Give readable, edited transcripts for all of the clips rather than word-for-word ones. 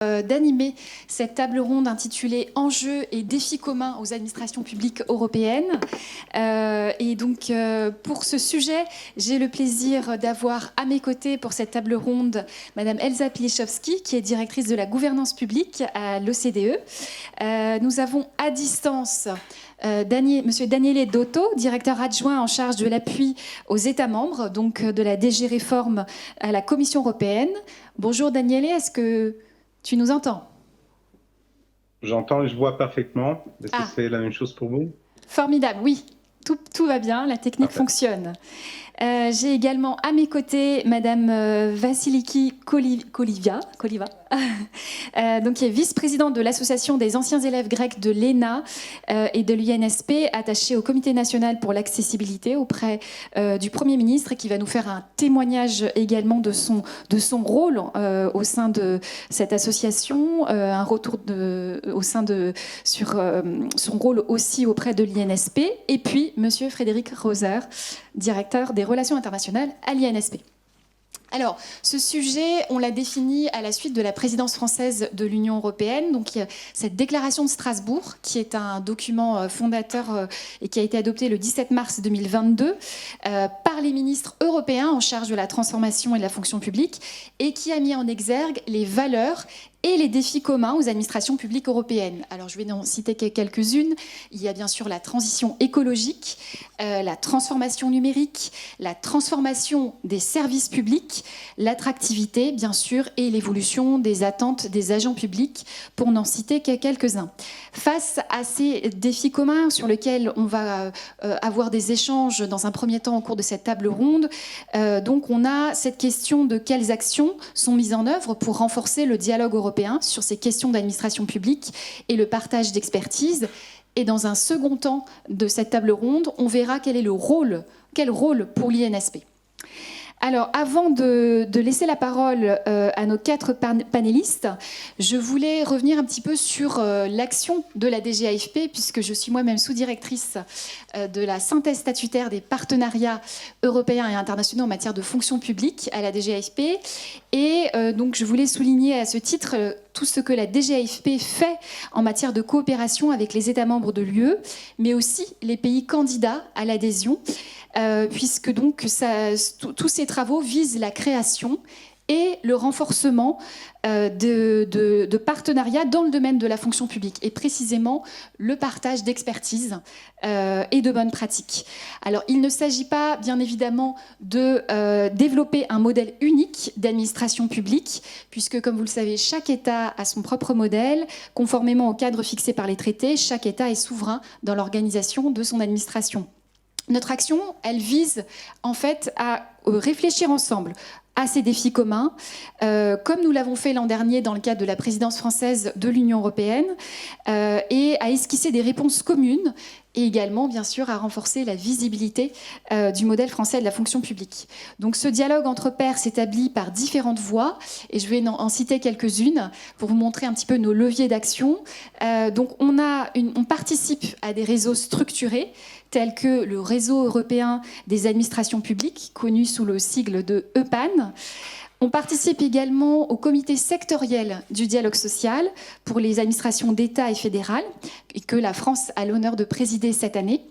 D'animer cette table ronde intitulée « Enjeux et défis communs aux administrations publiques européennes ». Et donc, pour ce sujet, j'ai le plaisir d'avoir à mes côtés pour cette table ronde Madame Elsa Piliszewski, qui est directrice de la gouvernance publique à l'OCDE. Nous avons à distance Monsieur Daniele Dotto, directeur adjoint en charge de l'appui aux États membres, donc de la DG Réforme à la Commission européenne. Bonjour Daniele, est-ce que tu nous entends? J'entends et je vois parfaitement. Est-ce que c'est la même chose pour vous? Formidable, oui. Tout va bien, la technique fonctionne. J'ai également à mes côtés Madame Vasiliki Koliva, donc qui est vice-présidente de l'Association des anciens élèves grecs de l'ENA et de l'INSP, attachée au Comité national pour l'accessibilité auprès du Premier ministre, et qui va nous faire un témoignage également de son rôle au sein de cette association, un retour sur son rôle aussi auprès de l'INSP, et puis Monsieur Frédéric Roser, directeur des relations internationales à l'INSP. Alors, ce sujet, on l'a défini à la suite de la présidence française de l'Union européenne. Donc, cette déclaration de Strasbourg, qui est un document fondateur et qui a été adopté le 17 mars 2022 par les ministres européens en charge de la transformation et de la fonction publique, et qui a mis en exergue les valeurs et les défis communs aux administrations publiques européennes. Alors, je vais en citer quelques-unes. Il y a bien sûr la transition écologique, la transformation numérique, la transformation des services publics, l'attractivité, bien sûr, et l'évolution des attentes des agents publics, pour n'en citer que quelques-uns. Face à ces défis communs sur lesquels on va avoir des échanges dans un premier temps au cours de cette table ronde, donc on a cette question de quelles actions sont mises en œuvre pour renforcer le dialogue européen sur ces questions d'administration publique et le partage d'expertise. Et dans un second temps de cette table ronde, on verra quel rôle pour l'INSP. Alors, avant de laisser la parole à nos 4 panélistes, je voulais revenir un petit peu sur l'action de la DGAFP, puisque je suis moi-même sous-directrice de la synthèse statutaire des partenariats européens et internationaux en matière de fonction publique à la DGAFP. Et donc, je voulais souligner à ce titre tout ce que la DGAFP fait en matière de coopération avec les États membres de l'UE, mais aussi les pays candidats à l'adhésion, puisque donc tous ces travaux visent la création et le renforcement de partenariats dans le domaine de la fonction publique, et précisément le partage d'expertise et de bonnes pratiques. Alors, il ne s'agit pas, bien évidemment, de développer un modèle unique d'administration publique, puisque, comme vous le savez, chaque État a son propre modèle. Conformément au cadre fixé par les traités, chaque État est souverain dans l'organisation de son administration. Notre action, elle vise en fait à réfléchir ensemble à ces défis communs, comme nous l'avons fait l'an dernier dans le cadre de la présidence française de l'Union européenne, et à esquisser des réponses communes, et également, bien sûr, à renforcer la visibilité du modèle français de la fonction publique. Donc, ce dialogue entre pairs s'établit par différentes voies, et je vais en citer quelques-unes pour vous montrer un petit peu nos leviers d'action. Donc, on participe à des réseaux structurés, tels que le réseau européen des administrations publiques, connu sous le sigle de EPAN. On participe également au comité sectoriel du dialogue social pour les administrations d'État et fédérales, et que la France a l'honneur de présider cette année.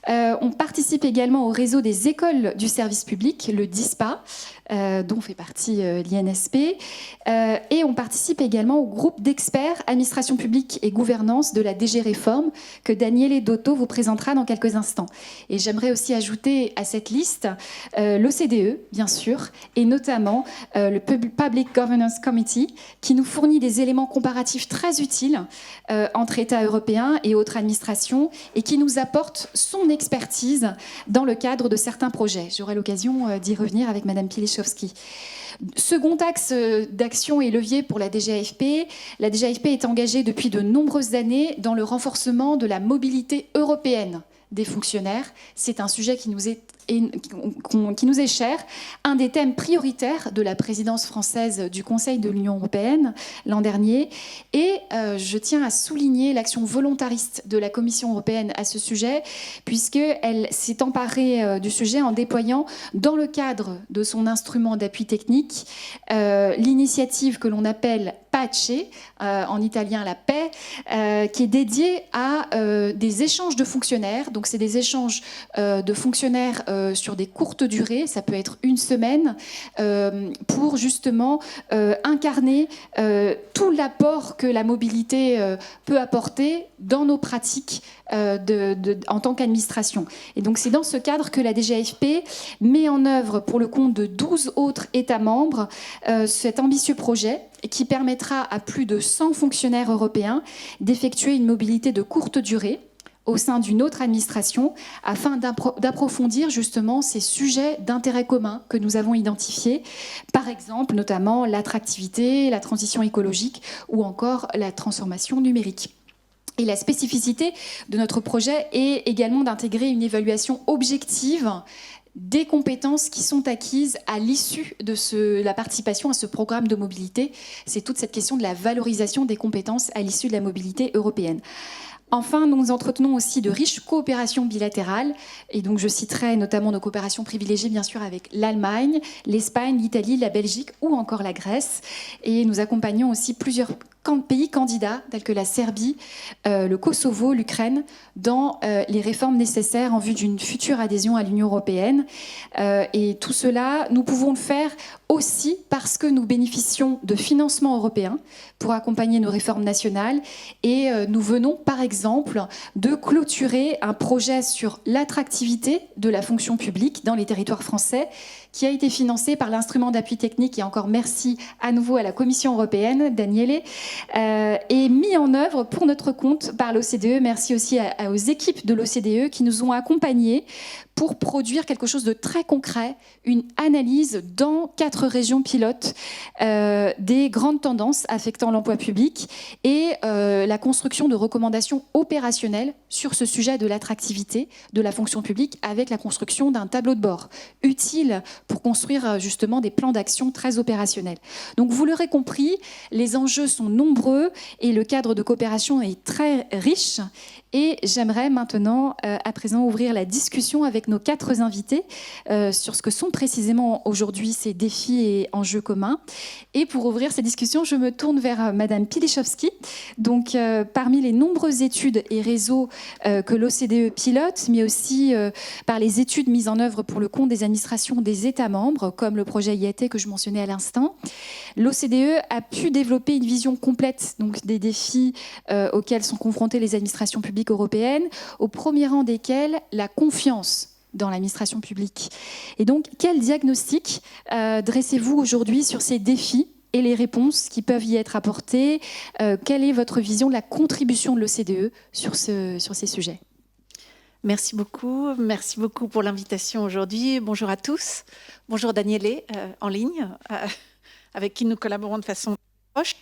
On participe également au réseau des écoles du service public, le DISPA, dont fait partie l'INSP. Et on participe également au groupe d'experts administration publique et gouvernance de la DG Réforme, que Daniele Dotto vous présentera dans quelques instants. Et j'aimerais aussi ajouter à cette liste l'OCDE, bien sûr, et notamment le Public Governance Committee, qui nous fournit des éléments comparatifs très utiles entre États européens et autres administrations, et qui nous apporte son expertise dans le cadre de certains projets. J'aurai l'occasion d'y revenir avec Madame Piliszewski. Second axe d'action et levier pour la DGAFP. La DGAFP est engagée depuis de nombreuses années dans le renforcement de la mobilité européenne des fonctionnaires. C'est un sujet qui nous est cher, un des thèmes prioritaires de la présidence française du Conseil de l'Union européenne l'an dernier. Et je tiens à souligner l'action volontariste de la Commission européenne à ce sujet, puisqu'elle s'est emparée du sujet en déployant, dans le cadre de son instrument d'appui technique, l'initiative que l'on appelle PACE, en italien la paix, qui est dédiée à des échanges de fonctionnaires. Donc c'est des échanges de fonctionnaires sur des courtes durées, ça peut être une semaine, pour justement incarner tout l'apport que la mobilité peut apporter dans nos pratiques en tant qu'administration. Et donc c'est dans ce cadre que la DGAFP met en œuvre pour le compte de 12 autres États membres cet ambitieux projet qui permettra à plus de 100 fonctionnaires européens d'effectuer une mobilité de courte durée au sein d'une autre administration afin d'approfondir justement ces sujets d'intérêt commun que nous avons identifiés, par exemple notamment l'attractivité, la transition écologique ou encore la transformation numérique. Et la spécificité de notre projet est également d'intégrer une évaluation objective des compétences qui sont acquises à l'issue de la participation à ce programme de mobilité. C'est toute cette question de la valorisation des compétences à l'issue de la mobilité européenne. Enfin, nous entretenons aussi de riches coopérations bilatérales, et donc je citerai notamment nos coopérations privilégiées, bien sûr, avec l'Allemagne, l'Espagne, l'Italie, la Belgique ou encore la Grèce. Et nous accompagnons aussi plusieurs pays candidats, tels que la Serbie, le Kosovo, l'Ukraine, dans les réformes nécessaires en vue d'une future adhésion à l'Union européenne. Et tout cela, nous pouvons le faire aussi parce que nous bénéficions de financements européens pour accompagner nos réformes nationales. Et nous venons, par exemple, de clôturer un projet sur l'attractivité de la fonction publique dans les territoires français, qui a été financé par l'instrument d'appui technique, et encore merci à nouveau à la Commission européenne, Daniele, et mis en œuvre pour notre compte par l'OCDE. Merci aussi aux équipes de l'OCDE qui nous ont accompagnés pour produire quelque chose de très concret, une analyse dans 4 régions pilotes des grandes tendances affectant l'emploi public et la construction de recommandations opérationnelles sur ce sujet de l'attractivité de la fonction publique, avec la construction d'un tableau de bord utile pour construire justement des plans d'action très opérationnels. Donc vous l'aurez compris, les enjeux sont nombreux et le cadre de coopération est très riche. Et j'aimerais maintenant, à présent, ouvrir la discussion avec nos 4 invités sur ce que sont précisément aujourd'hui ces défis et enjeux communs. Et pour ouvrir cette discussion, je me tourne vers Madame Pilichowski. Donc, parmi les nombreuses études et réseaux que l'OCDE pilote, mais aussi par les études mises en œuvre pour le compte des administrations des États membres, comme le projet IAT que je mentionnais à l'instant, l'OCDE a pu développer une vision complète donc, des défis auxquels sont confrontées les administrations publiques européennes, au premier rang desquels la confiance dans l'administration publique. Et donc, quel diagnostic dressez-vous aujourd'hui sur ces défis et les réponses qui peuvent y être apportées? Quelle est votre vision de la contribution de l'OCDE sur ces sujets? Merci beaucoup pour l'invitation aujourd'hui. Bonjour à tous. Bonjour Daniele en ligne, avec qui nous collaborons de façon proche.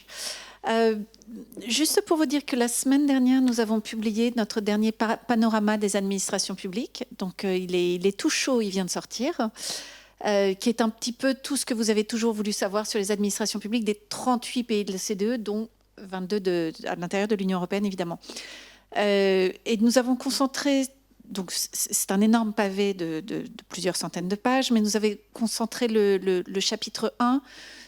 Juste pour vous dire que la semaine dernière, nous avons publié notre dernier panorama des administrations publiques. Donc, il est tout chaud, il vient de sortir, qui est un petit peu tout ce que vous avez toujours voulu savoir sur les administrations publiques des 38 pays de l'OCDE, dont 22 à l'intérieur de l'Union européenne, évidemment. Et nous avons concentré... Donc, c'est un énorme pavé de plusieurs centaines de pages, mais nous avons concentré le chapitre 1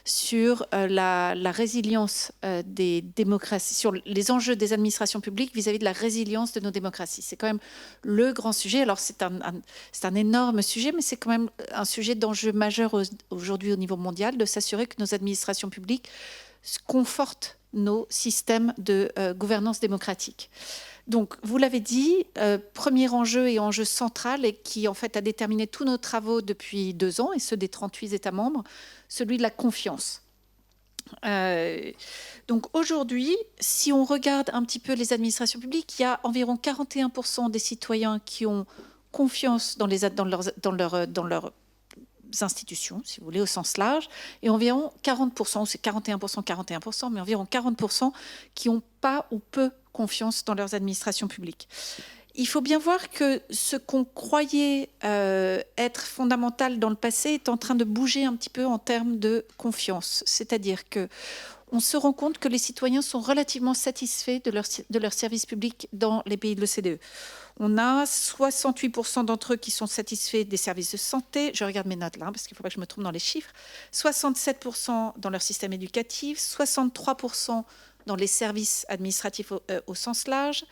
sur la résilience des démocraties, sur les enjeux des administrations publiques vis-à-vis de la résilience de nos démocraties. C'est quand même le grand sujet. Alors, c'est un énorme sujet, mais c'est quand même un sujet d'enjeu majeur aujourd'hui au niveau mondial, de s'assurer que nos administrations publiques confortent nos systèmes de gouvernance démocratique. Donc, vous l'avez dit, premier enjeu et enjeu central, et qui en fait a déterminé tous nos travaux depuis 2 ans, et ceux des 38 États membres, celui de la confiance. Donc aujourd'hui, si on regarde un petit peu les administrations publiques, il y a environ 41% des citoyens qui ont confiance dans leurs institutions, si vous voulez, au sens large, et environ 40%, c'est 41%, mais environ 40% qui n'ont pas ou peu confiance dans leurs administrations publiques. il faut bien voir que ce qu'on croyait être fondamental dans le passé est en train de bouger un petit peu en termes de confiance. C'est-à-dire que on se rend compte que les citoyens sont relativement satisfaits de leur service public dans les pays de l'OCDE. On a 68% d'entre eux qui sont satisfaits des services de santé. Je regarde mes notes là, parce qu'il ne faut pas que je me trompe dans les chiffres. 67% dans leur système éducatif, 63% dans les services administratifs au sens large.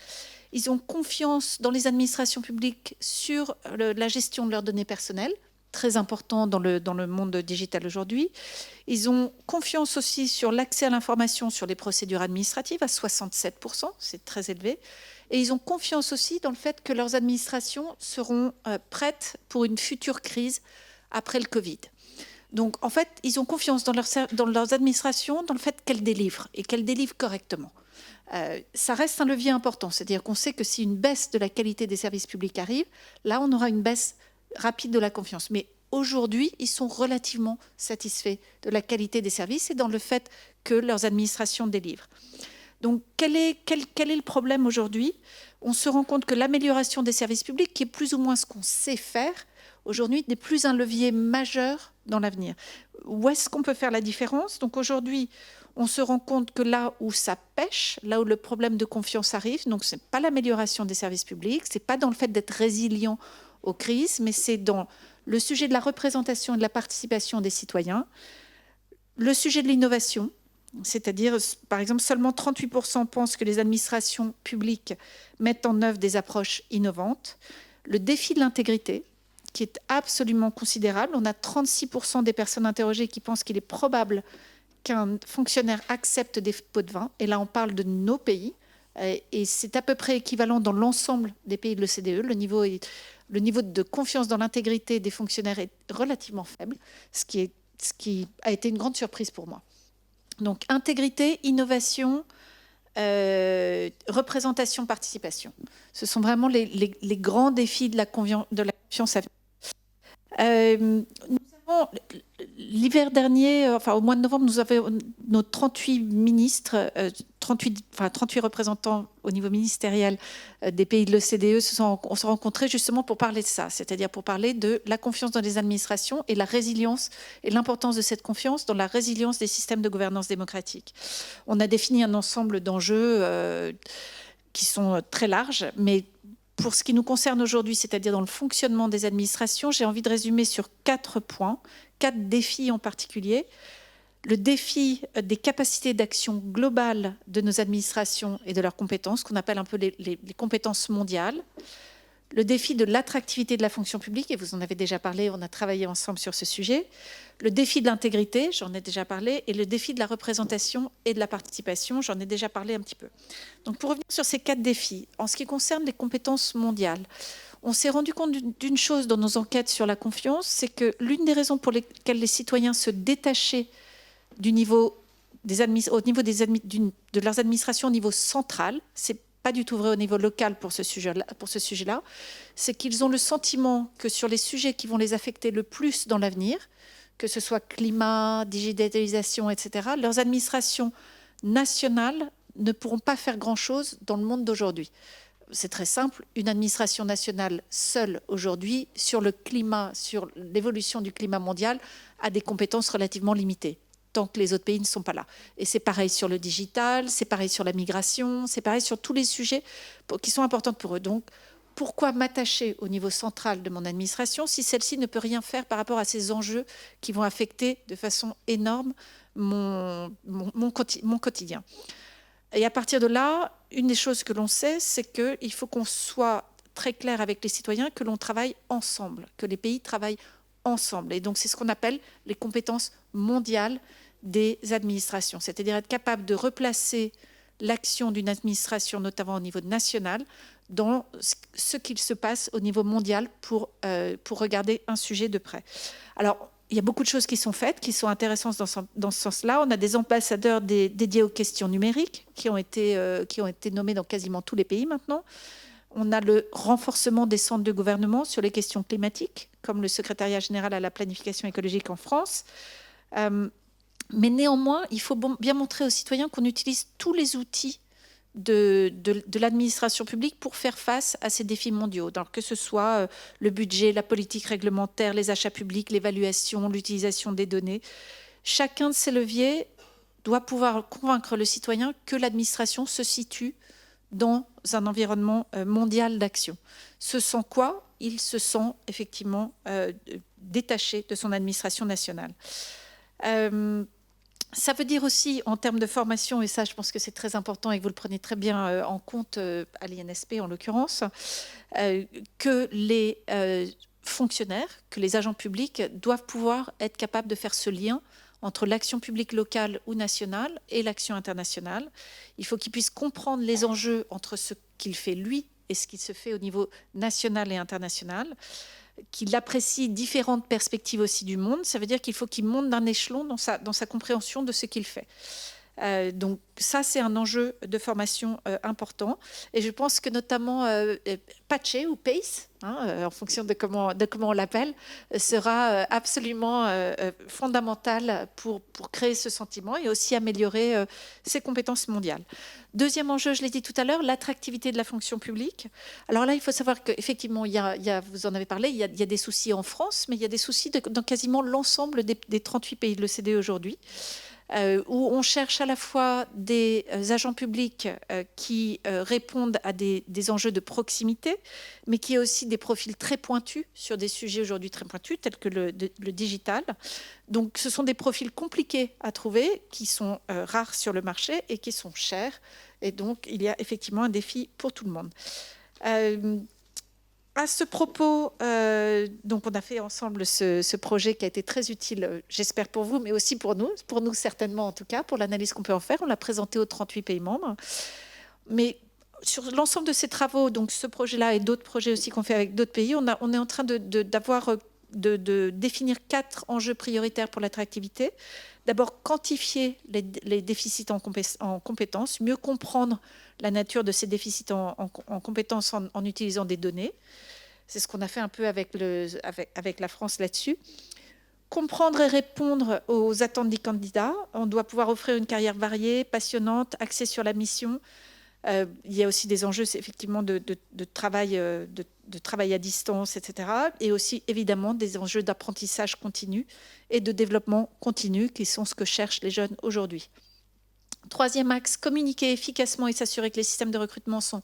Ils ont confiance dans les administrations publiques sur la gestion de leurs données personnelles, très important dans le monde digital aujourd'hui. Ils ont confiance aussi sur l'accès à l'information sur les procédures administratives à 67%, c'est très élevé. Et ils ont confiance aussi dans le fait que leurs administrations seront prêtes pour une future crise après le Covid. Donc, en fait, ils ont confiance dans leurs administrations, dans le fait qu'elles délivrent et qu'elles délivrent correctement. Ça reste un levier important, c'est-à-dire qu'on sait que si une baisse de la qualité des services publics arrive, là, on aura une baisse rapide de la confiance. Mais aujourd'hui, ils sont relativement satisfaits de la qualité des services et dans le fait que leurs administrations délivrent. Donc, quel est le problème aujourd'hui? On se rend compte que l'amélioration des services publics, qui est plus ou moins ce qu'on sait faire, aujourd'hui, n'est plus un levier majeur dans l'avenir. Où est-ce qu'on peut faire la différence? Donc aujourd'hui, on se rend compte que là où ça pêche, là où le problème de confiance arrive, donc ce n'est pas l'amélioration des services publics, ce n'est pas dans le fait d'être résilient aux crises, mais c'est dans le sujet de la représentation et de la participation des citoyens, le sujet de l'innovation, c'est-à-dire, par exemple, seulement 38% pensent que les administrations publiques mettent en œuvre des approches innovantes, le défi de l'intégrité, qui est absolument considérable. On a 36% des personnes interrogées qui pensent qu'il est probable qu'un fonctionnaire accepte des pots de vin. Et là, on parle de nos pays. Et c'est à peu près équivalent dans l'ensemble des pays de l'OCDE. Le niveau de confiance dans l'intégrité des fonctionnaires est relativement faible, ce qui a été une grande surprise pour moi. Donc, intégrité, innovation, représentation, participation. Ce sont vraiment les grands défis de la confiance à venir. Nous avons, l'hiver dernier, au mois de novembre, nous avons nos 38 ministres, 38 représentants au niveau ministériel des pays de l'OCDE on s'est rencontrés justement pour parler de ça, c'est-à-dire pour parler de la confiance dans les administrations et la résilience et l'importance de cette confiance dans la résilience des systèmes de gouvernance démocratique. On a défini un ensemble d'enjeux qui sont très larges, mais pour ce qui nous concerne aujourd'hui, c'est-à-dire dans le fonctionnement des administrations, j'ai envie de résumer sur 4 points, 4 défis en particulier. Le défi des capacités d'action globales de nos administrations et de leurs compétences, qu'on appelle un peu les compétences mondiales. Le défi de l'attractivité de la fonction publique, et vous en avez déjà parlé, on a travaillé ensemble sur ce sujet. Le défi de l'intégrité, j'en ai déjà parlé, et le défi de la représentation et de la participation, j'en ai déjà parlé un petit peu. Donc pour revenir sur ces 4 défis, en ce qui concerne les compétences mondiales, on s'est rendu compte d'une chose dans nos enquêtes sur la confiance, c'est que l'une des raisons pour lesquelles les citoyens se détachaient de leurs administrations au niveau central, c'est pas du tout vrai au niveau local pour ce sujet-là, c'est qu'ils ont le sentiment que sur les sujets qui vont les affecter le plus dans l'avenir, que ce soit climat, digitalisation, etc., leurs administrations nationales ne pourront pas faire grand-chose dans le monde d'aujourd'hui. C'est très simple, une administration nationale seule aujourd'hui sur le climat, sur l'évolution du climat mondial, a des compétences relativement limitées, tant que les autres pays ne sont pas là. Et c'est pareil sur le digital, c'est pareil sur la migration, c'est pareil sur tous les sujets qui sont importants pour eux. Donc, pourquoi m'attacher au niveau central de mon administration si celle-ci ne peut rien faire par rapport à ces enjeux qui vont affecter de façon énorme mon quotidien? Et à partir de là, une des choses que l'on sait, c'est qu'il faut qu'on soit très clair avec les citoyens, que l'on travaille ensemble, que les pays travaillent ensemble. Et donc, c'est ce qu'on appelle les compétences mondiales des administrations, c'est-à-dire être capable de replacer l'action d'une administration, notamment au niveau national, dans ce qu'il se passe au niveau mondial pour regarder un sujet de près. Alors, il y a beaucoup de choses qui sont faites, qui sont intéressantes dans ce sens-là. On a des ambassadeurs dédiés aux questions numériques qui ont été nommés dans quasiment tous les pays maintenant. On a le renforcement des centres de gouvernement sur les questions climatiques, comme le secrétariat général à la planification écologique en France. Mais néanmoins, il faut bien montrer aux citoyens qu'on utilise tous les outils de l'administration publique pour faire face à ces défis mondiaux. Donc, que ce soit le budget, la politique réglementaire, les achats publics, l'évaluation, l'utilisation des données. Chacun de ces leviers doit pouvoir convaincre le citoyen que l'administration se situe dans un environnement mondial d'action. Ce sans quoi il se sent effectivement détaché de son administration nationale. Ça veut dire aussi, en termes de formation, et ça je pense que c'est très important et que vous le prenez très bien en compte à l'INSP en l'occurrence, que les fonctionnaires, que les agents publics doivent pouvoir être capables de faire ce lien entre l'action publique locale ou nationale et l'action internationale. Il faut qu'ils puissent comprendre les enjeux entre ce qu'il fait lui et ce qui se fait au niveau national et international, qu'il apprécie différentes perspectives aussi du monde. Ça veut dire qu'il faut qu'il monte d'un échelon dans sa compréhension de ce qu'il fait. Donc ça, c'est un enjeu de formation important. Et je pense que notamment Pace ou Pace, en fonction de comment on l'appelle, sera absolument fondamental pour créer ce sentiment et aussi améliorer ses compétences mondiales. Deuxième enjeu, je l'ai dit tout à l'heure, l'attractivité de la fonction publique. Alors là, il faut savoir qu'effectivement, vous en avez parlé, il y a des soucis en France, mais il y a des soucis dans quasiment l'ensemble des 38 pays de l'OCDE aujourd'hui. Où on cherche à la fois des agents publics qui répondent à des enjeux de proximité, mais qui ont aussi des profils très pointus sur des sujets aujourd'hui très pointus, tels que le digital. Donc ce sont des profils compliqués à trouver, qui sont rares sur le marché et qui sont chers. Et donc il y a effectivement un défi pour tout le monde. À ce propos, donc on a fait ensemble ce projet qui a été très utile, j'espère pour vous, mais aussi pour nous certainement en tout cas, pour l'analyse qu'on peut en faire. On l'a présenté aux 38 pays membres. Mais sur l'ensemble de ces travaux, donc ce projet-là et d'autres projets aussi qu'on fait avec d'autres pays, on est en train de définir 4 enjeux prioritaires pour l'attractivité. D'abord, quantifier les déficits en compétences, mieux comprendre la nature de ces déficits en compétences en utilisant des données. C'est ce qu'on a fait un peu avec la France là-dessus. Comprendre et répondre aux attentes des candidats. On doit pouvoir offrir une carrière variée, passionnante, axée sur la mission. Il y a aussi des enjeux, c'est effectivement de travail à distance, etc. Et aussi, évidemment, des enjeux d'apprentissage continu et de développement continu, qui sont ce que cherchent les jeunes aujourd'hui. Troisième axe, communiquer efficacement et s'assurer que les systèmes de recrutement sont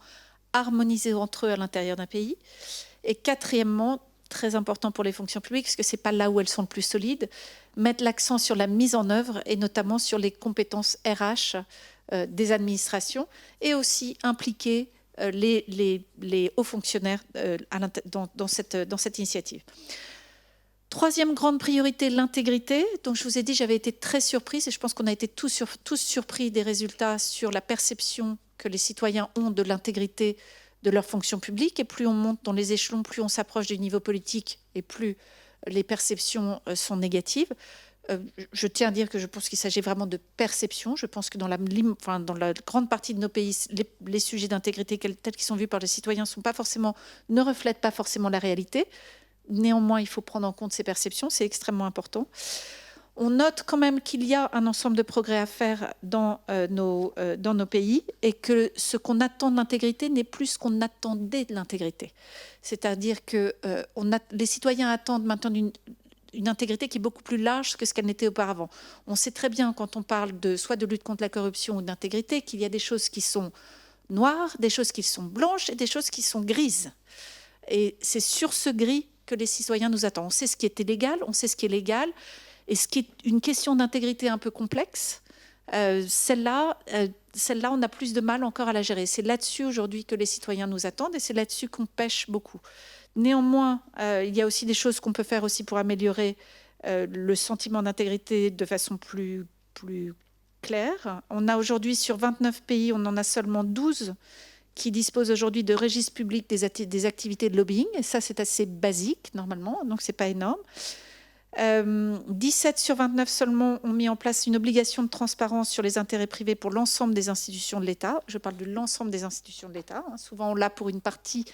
harmonisés entre eux à l'intérieur d'un pays. Et quatrièmement, très important pour les fonctions publiques, parce que ce n'est pas là où elles sont le plus solides, mettre l'accent sur la mise en œuvre et notamment sur les compétences RH des administrations et aussi impliquer les hauts fonctionnaires dans cette initiative. Troisième grande priorité, l'intégrité. Donc je vous ai dit, j'avais été très surprise et je pense qu'on a été tous surpris des résultats sur la perception que les citoyens ont de l'intégrité de leur fonction publique. Et plus on monte dans les échelons, plus on s'approche du niveau politique et plus les perceptions sont négatives. Je tiens à dire que je pense qu'il s'agit vraiment de perception. Je pense que dans la grande partie de nos pays, les sujets d'intégrité tels qu'ils sont vus par les citoyens ne reflètent pas forcément la réalité. Néanmoins, il faut prendre en compte ces perceptions, c'est extrêmement important. On note quand même qu'il y a un ensemble de progrès à faire dans nos pays et que ce qu'on attend de l'intégrité n'est plus ce qu'on attendait de l'intégrité. C'est-à-dire que les citoyens attendent maintenant une intégrité qui est beaucoup plus large que ce qu'elle n'était auparavant. On sait très bien, quand on parle soit de lutte contre la corruption ou d'intégrité, qu'il y a des choses qui sont noires, des choses qui sont blanches et des choses qui sont grises. Et c'est sur ce gris que les citoyens nous attendent. On sait ce qui est illégal, on sait ce qui est légal, et ce qui est une question d'intégrité un peu complexe, celle-là, on a plus de mal encore à la gérer. C'est là-dessus aujourd'hui que les citoyens nous attendent, et c'est là-dessus qu'on pêche beaucoup. Néanmoins, il y a aussi des choses qu'on peut faire aussi pour améliorer le sentiment d'intégrité de façon plus claire. On a aujourd'hui, sur 29 pays, on en a seulement 12 qui disposent aujourd'hui de registres publics des activités de lobbying. Et ça, c'est assez basique, normalement, donc ce n'est pas énorme. 17 sur 29 seulement ont mis en place une obligation de transparence sur les intérêts privés pour l'ensemble des institutions de l'État. Je parle de l'ensemble des institutions de l'État. Souvent, on l'a pour une partie,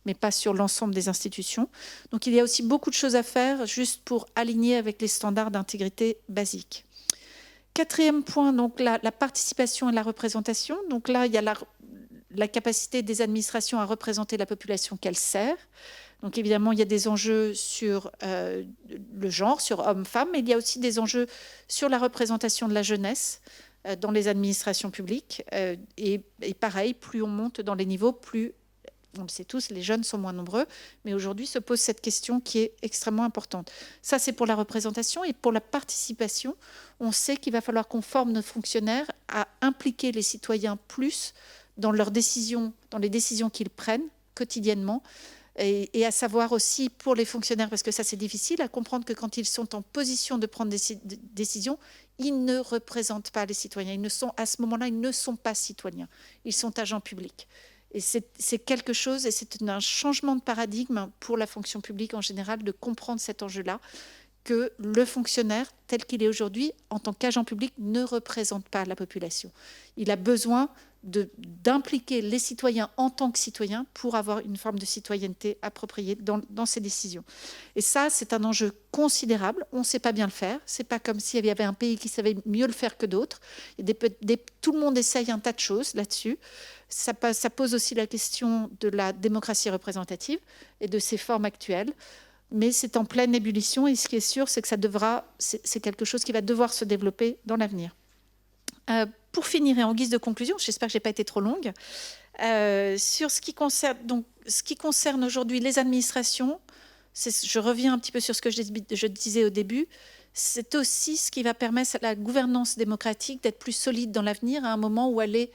mais pas sur l'ensemble des institutions. Donc, il y a aussi beaucoup de choses à faire juste pour aligner avec les standards d'intégrité basiques. Quatrième point, donc la participation et la représentation. Donc là, il y a la capacité des administrations à représenter la population qu'elles servent. Donc évidemment, il y a des enjeux sur le genre, sur hommes-femmes, mais il y a aussi des enjeux sur la représentation de la jeunesse dans les administrations publiques. Et pareil, plus on monte dans les niveaux, plus, on le sait tous, les jeunes sont moins nombreux. Mais aujourd'hui se pose cette question qui est extrêmement importante. Ça, c'est pour la représentation. Et pour la participation, on sait qu'il va falloir qu'on forme nos fonctionnaires à impliquer les citoyens plus dans leurs décisions, dans les décisions qu'ils prennent quotidiennement. Et à savoir aussi pour les fonctionnaires, parce que ça c'est difficile, à comprendre que quand ils sont en position de prendre des décisions, ils ne représentent pas les citoyens. Ils ne sont, à ce moment-là, ils ne sont pas citoyens. Ils sont agents publics. Et c'est quelque chose, et c'est un changement de paradigme pour la fonction publique en général, de comprendre cet enjeu-là, que le fonctionnaire, tel qu'il est aujourd'hui, en tant qu'agent public, ne représente pas la population. Il a besoin d'impliquer les citoyens en tant que citoyens pour avoir une forme de citoyenneté appropriée dans ces décisions. Et ça, c'est un enjeu considérable. On ne sait pas bien le faire. Ce n'est pas comme s'il y avait un pays qui savait mieux le faire que d'autres. Tout le monde essaye un tas de choses là-dessus. Ça pose aussi la question de la démocratie représentative et de ses formes actuelles. Mais c'est en pleine ébullition et ce qui est sûr, c'est que c'est quelque chose qui va devoir se développer dans l'avenir. Pour finir et en guise de conclusion, j'espère que je n'ai pas été trop longue, sur ce qui concerne aujourd'hui les administrations, je reviens un petit peu sur ce que je disais au début, c'est aussi ce qui va permettre à la gouvernance démocratique d'être plus solide dans l'avenir à un moment où elle est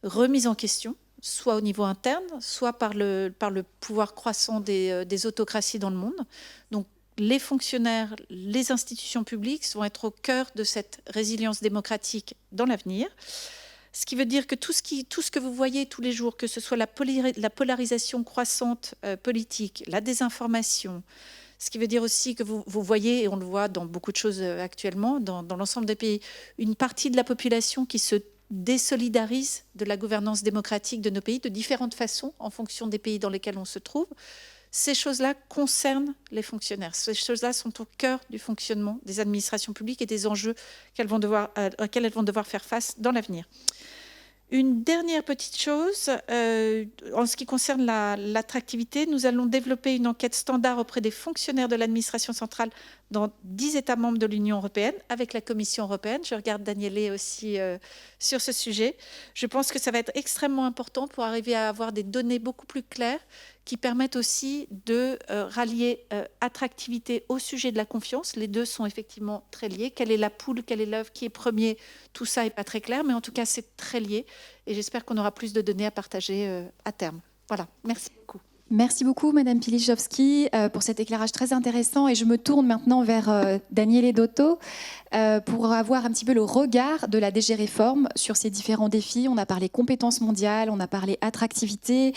remise en question, soit au niveau interne, soit par le pouvoir croissant des autocraties dans le monde. Donc, les fonctionnaires, les institutions publiques vont être au cœur de cette résilience démocratique dans l'avenir. Ce qui veut dire que tout ce que vous voyez tous les jours, que ce soit la polarisation croissante politique, la désinformation, ce qui veut dire aussi que vous voyez, et on le voit dans beaucoup de choses actuellement, dans l'ensemble des pays, une partie de la population qui se désolidarise de la gouvernance démocratique de nos pays de différentes façons en fonction des pays dans lesquels on se trouve. Ces choses-là concernent les fonctionnaires. Ces choses-là sont au cœur du fonctionnement des administrations publiques et des enjeux auxquels elles vont devoir faire face dans l'avenir. Une dernière petite chose, en ce qui concerne l'attractivité, nous allons développer une enquête standard auprès des fonctionnaires de l'administration centrale dans 10 États membres de l'Union européenne, avec la Commission européenne. Je regarde Daniele aussi sur ce sujet. Je pense que ça va être extrêmement important pour arriver à avoir des données beaucoup plus claires qui permettent aussi de rallier attractivité au sujet de la confiance. Les deux sont effectivement très liés. Quelle est la poule, quel est l'œuf, qui est premier? Tout ça n'est pas très clair, mais en tout cas, c'est très lié. Et j'espère qu'on aura plus de données à partager à terme. Voilà, merci beaucoup. Merci beaucoup, Madame Pilichowski, pour cet éclairage très intéressant. Et je me tourne maintenant vers Daniele Dotto pour avoir un petit peu le regard de la DG Réforme sur ces différents défis. On a parlé compétences mondiales, on a parlé attractivité,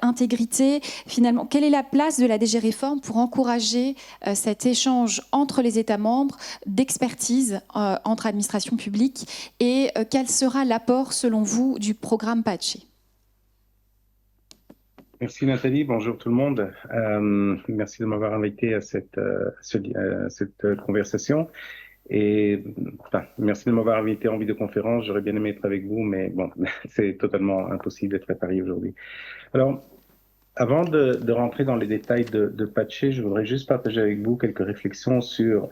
intégrité. Finalement, quelle est la place de la DG Réforme pour encourager cet échange entre les États membres, d'expertise entre administrations publiques, et quel sera l'apport, selon vous, du programme PACHE? Merci Nathalie, bonjour tout le monde. Merci de m'avoir invité à cette conversation. Et merci de m'avoir invité en vidéoconférence. J'aurais bien aimé être avec vous, mais bon, c'est totalement impossible d'être à Paris aujourd'hui. Alors, avant de rentrer dans les détails de PACHE, je voudrais juste partager avec vous quelques réflexions sur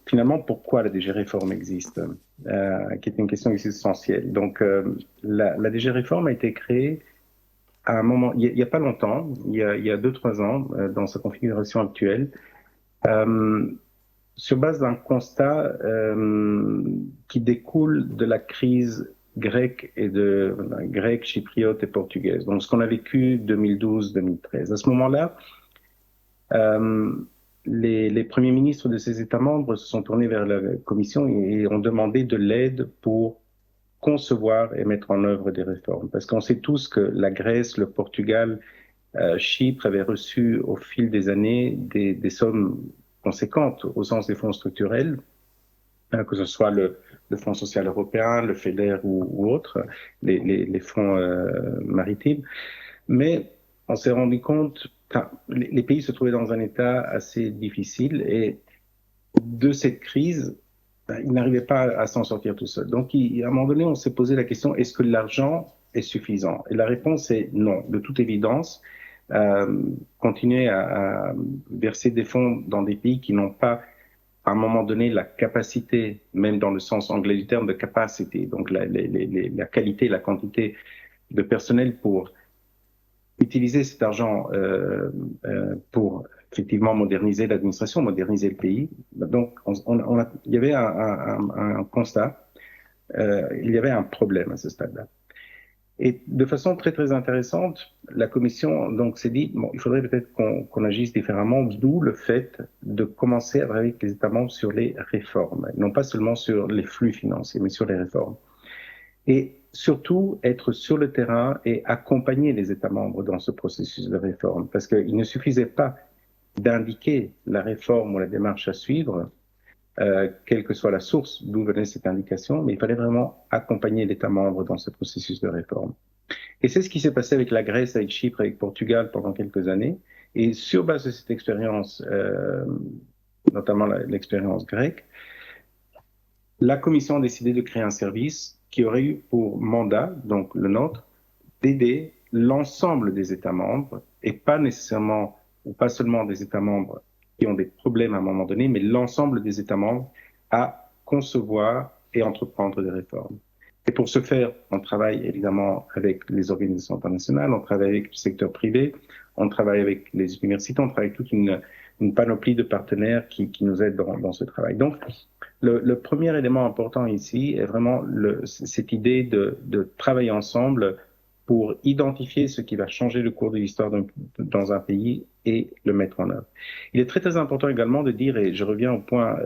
finalement pourquoi la DG Réforme existe, qui est une question essentielle. Donc, la DG Réforme a été créée à un moment, il n'y a pas longtemps, il y a 2-3 ans, dans sa configuration actuelle, sur base d'un constat qui découle de la crise grecque grecque, chypriote et portugaise. Donc, ce qu'on a vécu 2012-2013. À ce moment-là, les premiers ministres de ces États membres se sont tournés vers la Commission et ont demandé de l'aide pour concevoir et mettre en œuvre des réformes. Parce qu'on sait tous que la Grèce, le Portugal, Chypre avaient reçu au fil des années des sommes conséquentes au sens des fonds structurels, que ce soit le Fonds social européen, le FEDER ou autres, les fonds maritimes. Mais on s'est rendu compte que les pays se trouvaient dans un état assez difficile et de cette crise, ils n'arrivaient pas à s'en sortir tout seuls. Donc, à un moment donné, on s'est posé la question, est-ce que l'argent est suffisant? Et la réponse est non. De toute évidence, continuer à verser des fonds dans des pays qui n'ont pas, à un moment donné, la capacité, même dans le sens anglais du terme, de capacité, donc la qualité, la quantité de personnel pour utiliser cet argent pour effectivement moderniser l'administration, moderniser le pays. Donc, il y avait un constat, il y avait un problème à ce stade-là. Et de façon très très intéressante, la Commission donc s'est dit bon, il faudrait peut-être qu'on agisse différemment, d'où le fait de commencer à travailler avec les États membres sur les réformes, non pas seulement sur les flux financiers, mais sur les réformes. Et surtout être sur le terrain et accompagner les États membres dans ce processus de réforme, parce qu'il ne suffisait pas d'indiquer la réforme ou la démarche à suivre, quelle que soit la source d'où venait cette indication, mais il fallait vraiment accompagner l'État membre dans ce processus de réforme. Et c'est ce qui s'est passé avec la Grèce, avec Chypre, avec Portugal pendant quelques années. Et sur base de cette expérience, notamment l'expérience grecque, la Commission a décidé de créer un service qui aurait eu pour mandat, donc le nôtre, d'aider l'ensemble des États membres, et pas nécessairement, ou pas seulement des États membres qui ont des problèmes à un moment donné, mais l'ensemble des États membres à concevoir et entreprendre des réformes. Et pour ce faire, on travaille évidemment avec les organisations internationales, on travaille avec le secteur privé, on travaille avec les universités, on travaille avec toute une panoplie de partenaires qui nous aident dans ce travail. Donc, le premier élément important ici est vraiment cette idée de travailler ensemble pour identifier ce qui va changer le cours de l'histoire dans un pays et le mettre en œuvre. Il est très très important également de dire, et je reviens au point,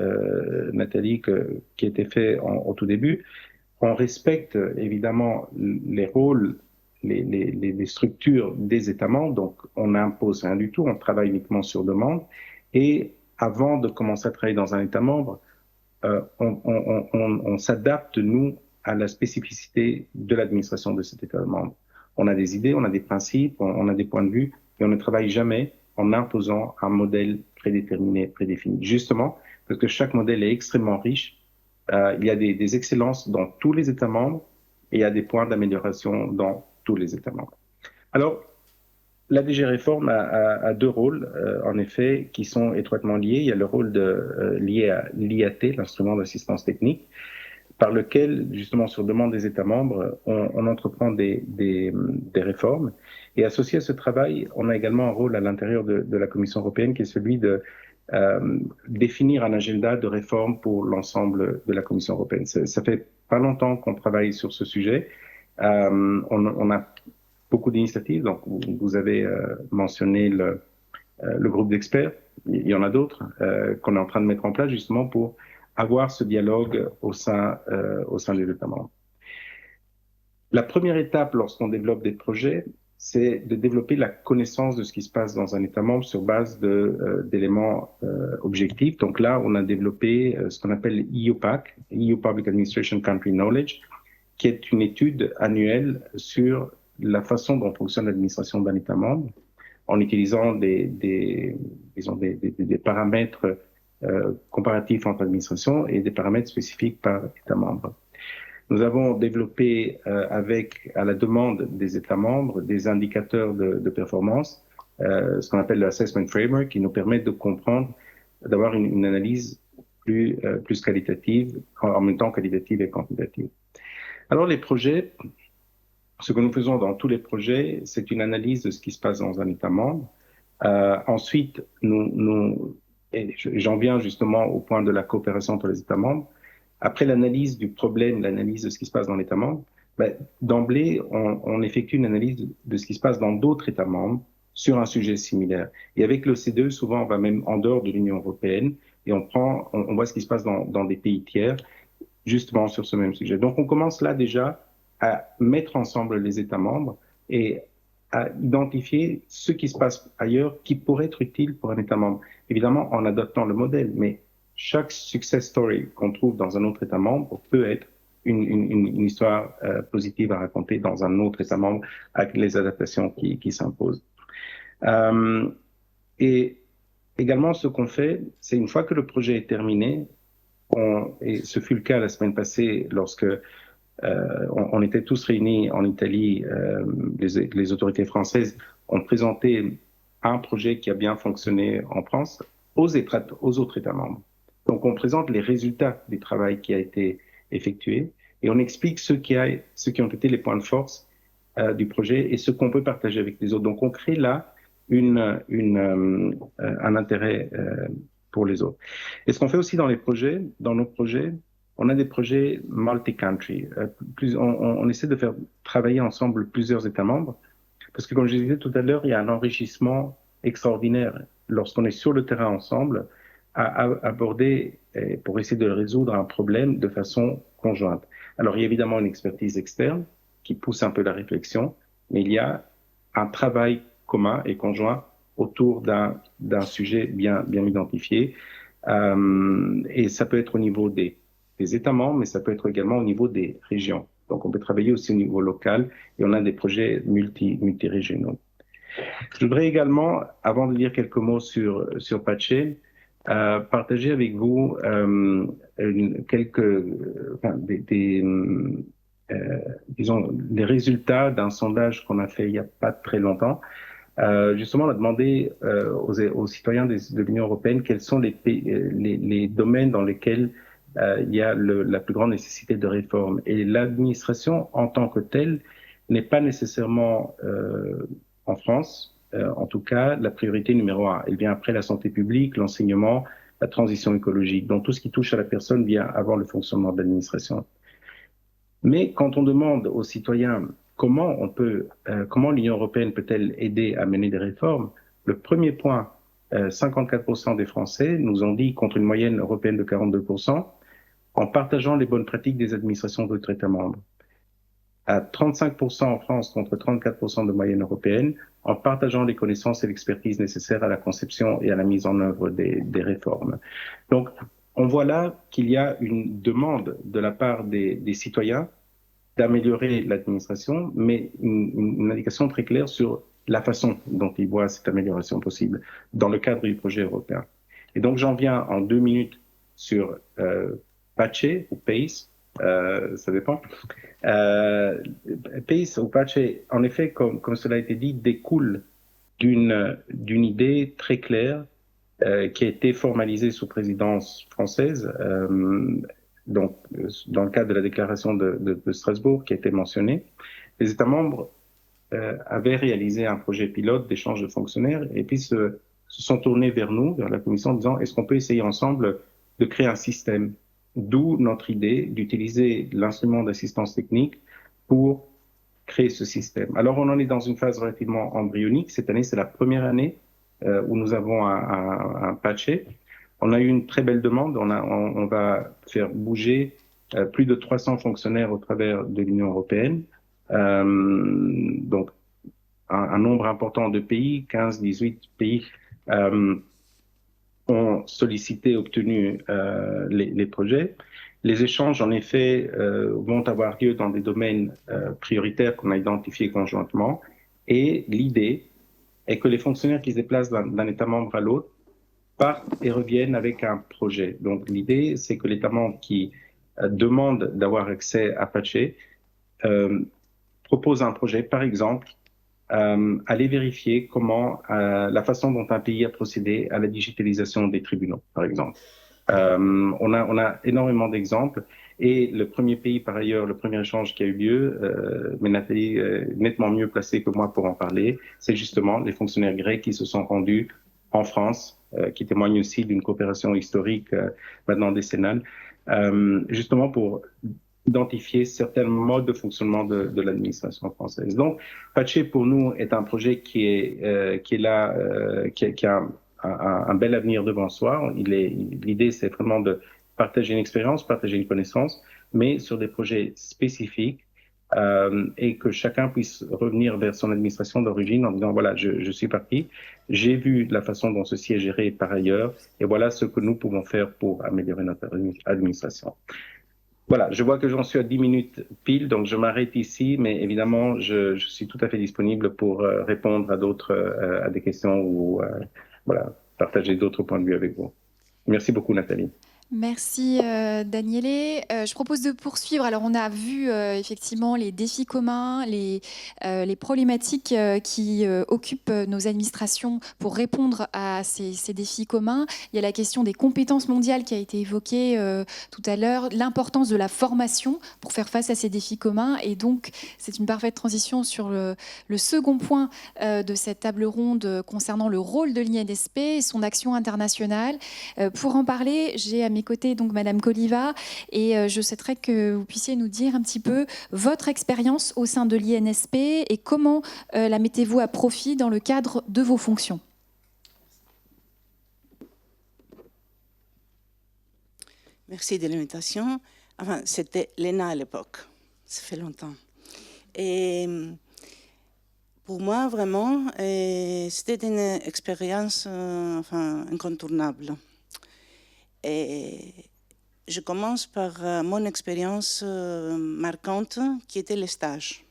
Nathalie, qui a été fait au tout début, on respecte évidemment les rôles, les structures des États membres, donc on n'impose rien du tout, on travaille uniquement sur demande, et avant de commencer à travailler dans un État membre, on s'adapte, nous, à la spécificité de l'administration de cet État membre. On a des idées, on a des principes, on a des points de vue, et on ne travaille jamais en imposant un modèle prédéterminé, prédéfini. Justement, parce que chaque modèle est extrêmement riche, il y a des excellences dans tous les États membres, et il y a des points d'amélioration dans tous les États membres. Alors, la DG Réforme a deux rôles, en effet, qui sont étroitement liés. Il y a le rôle lié à l'IAT, l'instrument d'assistance technique, par lequel, justement, sur demande des États membres, on entreprend des réformes. Et associé à ce travail, on a également un rôle à l'intérieur de la Commission européenne qui est celui de définir un agenda de réforme pour l'ensemble de la Commission européenne. Ça fait pas longtemps qu'on travaille sur ce sujet. On a beaucoup d'initiatives, donc vous avez mentionné le groupe d'experts, il y en a d'autres qu'on est en train de mettre en place justement pour avoir ce dialogue au sein des États membres. La première étape lorsqu'on développe des projets, c'est de développer la connaissance de ce qui se passe dans un État membre sur base d'éléments objectifs. Donc là, on a développé ce qu'on appelle EUPAC, EU Public Administration Country Knowledge, qui est une étude annuelle sur la façon dont fonctionne l'administration d'un État membre, en utilisant des paramètres comparatifs entre administrations et des paramètres spécifiques par État membre. Nous avons développé à la demande des États membres des indicateurs de performance, ce qu'on appelle le Assessment Framework, qui nous permet de comprendre, d'avoir une analyse plus qualitative, en même temps qualitative et quantitative. Alors les projets, ce que nous faisons dans tous les projets, c'est une analyse de ce qui se passe dans un État membre. Ensuite, et j'en viens justement au point de la coopération entre les États membres. Après l'analyse du problème, l'analyse de ce qui se passe dans l'État membre, d'emblée, on effectue une analyse de ce qui se passe dans d'autres États membres sur un sujet similaire. Et avec l'OCDE, souvent, on va même en dehors de l'Union européenne et on voit ce qui se passe dans des pays tiers, justement sur ce même sujet. Donc, on commence là déjà à mettre ensemble les États membres et à identifier ce qui se passe ailleurs qui pourrait être utile pour un État membre. Évidemment, en adoptant le modèle, mais chaque success story qu'on trouve dans un autre État membre peut être une histoire positive à raconter dans un autre État membre avec les adaptations qui s'imposent. Et également, ce qu'on fait, c'est une fois que le projet est terminé, et ce fut le cas la semaine passée lorsque on était tous réunis en Italie, les autorités françaises ont présenté un projet qui a bien fonctionné en France aux autres États membres. Donc on présente les résultats du travail qui a été effectué et on explique ce qui ont été les points de force du projet et ce qu'on peut partager avec les autres. Donc on crée là un intérêt pour les autres. Et ce qu'on fait aussi dans nos projets, on a des projets multi-country. On essaie de faire travailler ensemble plusieurs États membres parce que, comme je disais tout à l'heure, il y a un enrichissement extraordinaire lorsqu'on est sur le terrain ensemble à aborder pour essayer de résoudre un problème de façon conjointe. Alors, il y a évidemment une expertise externe qui pousse un peu la réflexion, mais il y a un travail commun et conjoint autour d'un sujet bien identifié. Et ça peut être au niveau des États membres, mais ça peut être également au niveau des régions. Donc, on peut travailler aussi au niveau local et on a des projets multirégionaux. Je voudrais également, avant de dire quelques mots sur Pace, partager avec vous disons, les résultats d'un sondage qu'on a fait il n'y a pas très longtemps. Justement, on a demandé aux citoyens de l'Union européenne quels sont les domaines dans lesquels il y a la plus grande nécessité de réforme. Et l'administration en tant que telle n'est pas nécessairement en France, en tout cas, la priorité numéro 1. Elle vient après la santé publique, l'enseignement, la transition écologique. Donc tout ce qui touche à la personne vient avant le fonctionnement de l'administration. Mais quand on demande aux citoyens comment l'Union européenne peut-elle aider à mener des réformes, le premier point, 54% des Français nous ont dit, contre une moyenne européenne de 42%, en partageant les bonnes pratiques des administrations d'autres États membres. À 35% en France contre 34% de moyenne européenne, en partageant les connaissances et l'expertise nécessaires à la conception et à la mise en œuvre des réformes. Donc, on voit là qu'il y a une demande de la part des citoyens d'améliorer l'administration, mais une indication très claire sur la façon dont ils voient cette amélioration possible dans le cadre du projet européen. Et donc, j'en viens en 2 minutes sur Pace ou PACE, ça dépend. PACE ou Pace, en effet, comme cela a été dit, découle d'une idée très claire qui a été formalisée sous présidence française, donc dans le cadre de la déclaration de Strasbourg qui a été mentionnée. Les États membres avaient réalisé un projet pilote d'échange de fonctionnaires et puis se sont tournés vers nous, vers la Commission, en disant est-ce qu'on peut essayer ensemble de créer un système, d'où notre idée d'utiliser l'instrument d'assistance technique pour créer ce système. Alors on en est dans une phase relativement embryonique. Cette année, c'est la première année où nous avons un Pace. On a eu une très belle demande. On va faire bouger plus de 300 fonctionnaires au travers de l'Union européenne. Donc, un nombre important de pays, 15, 18 pays, ont sollicité, obtenu les projets. Les échanges, en effet, vont avoir lieu dans des domaines prioritaires qu'on a identifiés conjointement. Et l'idée est que les fonctionnaires qui se déplacent d'un État membre à l'autre partent et reviennent avec un projet. Donc l'idée, c'est que l'État membre qui demande d'avoir accès à Pace propose un projet, par exemple, aller vérifier comment la façon dont un pays a procédé à la digitalisation des tribunaux, par exemple. On a énormément d'exemples et le premier pays, par ailleurs, le premier échange qui a eu lieu, mais Nathalie est nettement mieux placée que moi pour en parler, c'est justement les fonctionnaires grecs qui se sont rendus en France, qui témoignent aussi d'une coopération historique maintenant décennale, justement pour identifier certains modes de fonctionnement de l'administration française. Donc, Pace pour nous est un projet qui est là, qui a un bel avenir devant soi. L'idée, c'est vraiment de partager une expérience, partager une connaissance, mais sur des projets spécifiques et que chacun puisse revenir vers son administration d'origine en disant, voilà, je suis parti, j'ai vu la façon dont ceci est géré par ailleurs, et voilà ce que nous pouvons faire pour améliorer notre administration. Voilà, je vois que j'en suis à 10 minutes pile, donc je m'arrête ici, mais évidemment, je suis tout à fait disponible pour répondre à des questions ou voilà, partager d'autres points de vue avec vous. Merci beaucoup, Nathalie. Merci Daniele. Je propose de poursuivre. Alors on a vu effectivement les défis communs, les problématiques qui occupent nos administrations pour répondre à ces défis communs. Il y a la question des compétences mondiales qui a été évoquée tout à l'heure, l'importance de la formation pour faire face à ces défis communs. Et donc c'est une parfaite transition sur le second point de cette table ronde concernant le rôle de l'INSP et son action internationale. Pour en parler, j'ai à mes côtés donc Madame Koliva et je souhaiterais que vous puissiez nous dire un petit peu votre expérience au sein de l'INSP et comment la mettez-vous à profit dans le cadre de vos fonctions. Merci de l'invitation. Enfin, c'était l'ENA à l'époque, ça fait longtemps. Et pour moi, vraiment, c'était une expérience incontournable. Et je commence par mon expérience marquante qui était les stages.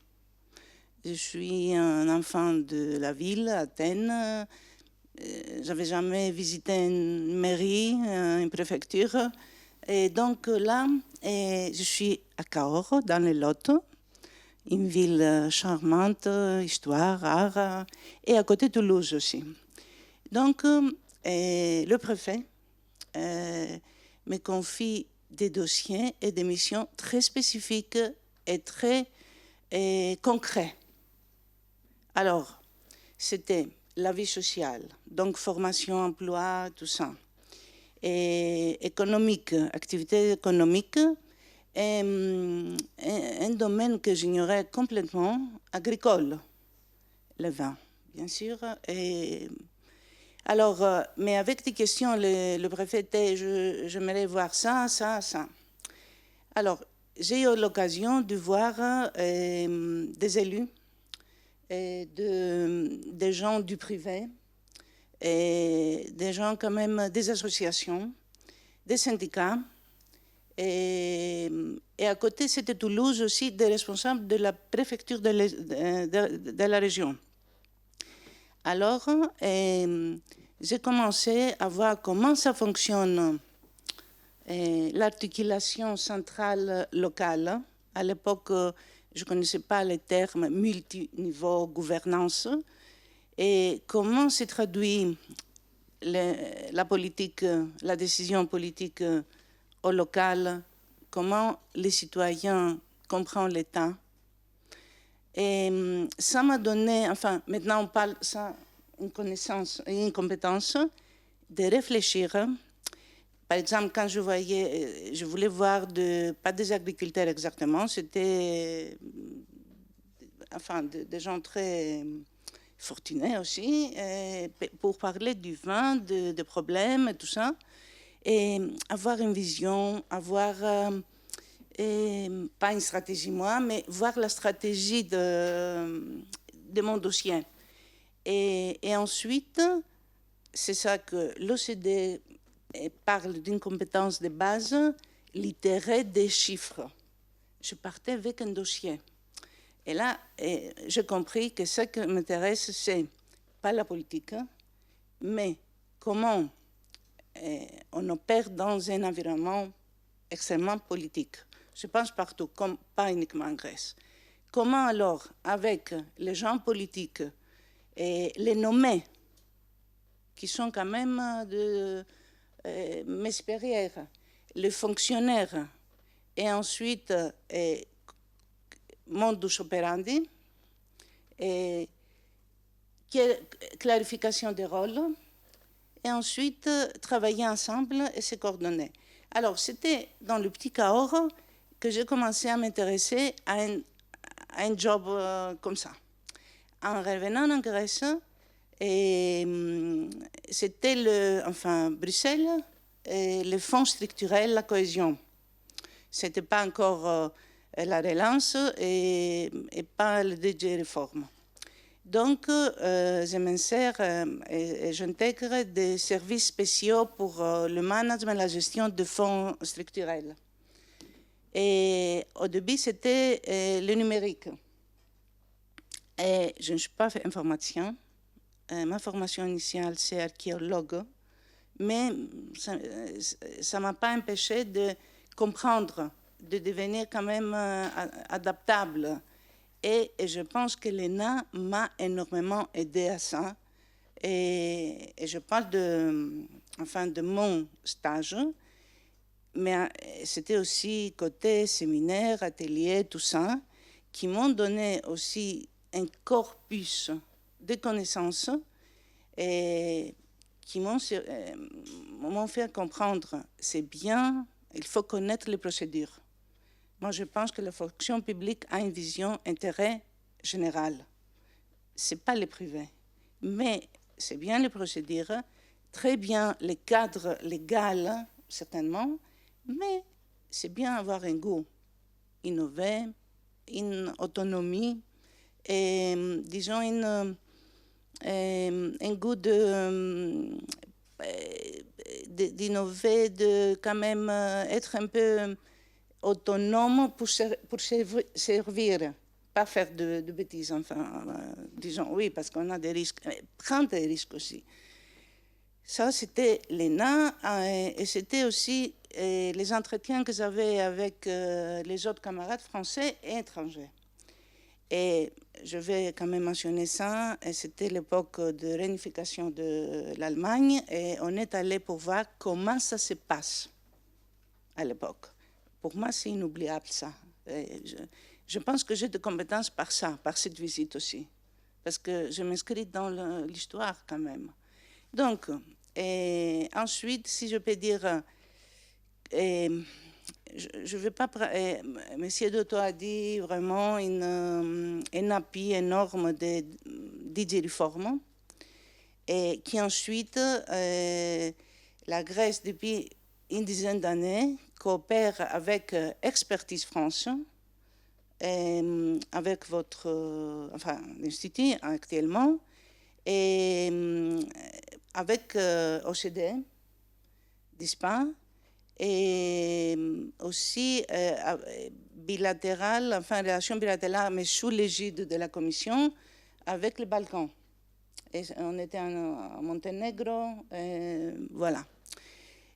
Je suis un enfant de la ville, Athènes. J'avais jamais visité une mairie, une préfecture. Et donc là, je suis à Cahors, dans le Lot, une ville charmante, histoire, art, et à côté de Toulouse aussi. Donc, le préfet me confie des dossiers et des missions très spécifiques et très concrets. Alors, c'était la vie sociale, donc formation, emploi, tout ça. Et économique, activité économique, et un domaine que j'ignorais complètement, agricole, le vin, bien sûr. Et alors, mais avec des questions, le préfet était, j'aimerais voir ça, ça, ça. Alors, j'ai eu l'occasion de voir des élus, des gens du privé, et des gens quand même, des associations, des syndicats. Et à côté, c'était Toulouse aussi, des responsables de la préfecture de la région. Alors, j'ai commencé à voir comment ça fonctionne, l'articulation centrale locale. À l'époque, je ne connaissais pas les termes multiniveau gouvernance. Et comment se traduit la politique, la décision politique au local, comment les citoyens comprennent l'État. Et ça m'a donné, enfin, maintenant on parle ça, une connaissance et une compétence de réfléchir. Par exemple, quand je voulais voir, pas des agriculteurs exactement, c'était enfin, des gens très fortunés aussi, pour parler du vin, des problèmes et tout ça, et avoir une vision, avoir, pas une stratégie moi, mais voir la stratégie de mon dossier. Et ensuite, c'est ça que l'OCDE parle d'une compétence de base, littérer des chiffres. Je partais avec un dossier. Et là, j'ai compris que ce qui m'intéresse, c'est pas la politique, mais comment on opère dans un environnement extrêmement politique. Je pense partout, comme pas uniquement en Grèce. Comment alors, avec les gens politiques et les nommés, qui sont quand même mes supérieurs, les fonctionnaires, et ensuite modus operandi, et clarification des rôles, et ensuite travailler ensemble et se coordonner. Alors, c'était dans le petit Cahors que j'ai commencé à m'intéresser à un job comme ça. En revenant en Grèce, c'était Bruxelles, et le fonds structurel, la cohésion. Ce n'était pas encore la relance et pas le DG réforme. Donc, je m'insère et j'intègre des services spéciaux pour le management et la gestion de fonds structurels. Et au début, c'était le numérique. Et je ne suis pas informaticien. Ma formation initiale, c'est archéologue, mais ça ne m'a pas empêché de comprendre, de devenir quand même adaptable. Et je pense que l'ENA m'a énormément aidé à ça. Et je parle de mon stage, mais c'était aussi côté séminaire, atelier, tout ça, qui m'ont donné aussi un corpus de connaissances et qui m'ont fait comprendre, c'est bien, il faut connaître les procédures. Moi, je pense que la fonction publique a une vision intérêt général. Ce n'est pas le privé, mais c'est bien les procédures, très bien les cadres légaux, certainement, mais c'est bien avoir un goût innover, une autonomie et, disons, un goût d'innover, de quand même être un peu autonome pour servir, pas faire de bêtises, enfin, disons, oui, parce qu'on a des risques, prendre des risques aussi. Ça, c'était l'ENA, et c'était aussi les entretiens que j'avais avec les autres camarades français et étrangers. Et je vais quand même mentionner ça, et c'était l'époque de réunification de l'Allemagne, et on est allé pour voir comment ça se passe à l'époque. Pour moi, c'est inoubliable, ça. Je pense que j'ai des compétences par ça, par cette visite aussi, parce que je m'inscris dans l'histoire quand même. Donc, et ensuite, si je peux dire, je ne veux pas... M. Dotto a dit vraiment un appui énorme de DigiReform, et qui ensuite, la Grèce, depuis une dizaine d'années, coopère avec Expertise France, avec l'Institut actuellement, et avec OCDE, DISPA, et aussi bilatérale, enfin relation bilatérale, mais sous l'égide de la Commission, avec les Balkans. Et on était en Monténégro, voilà.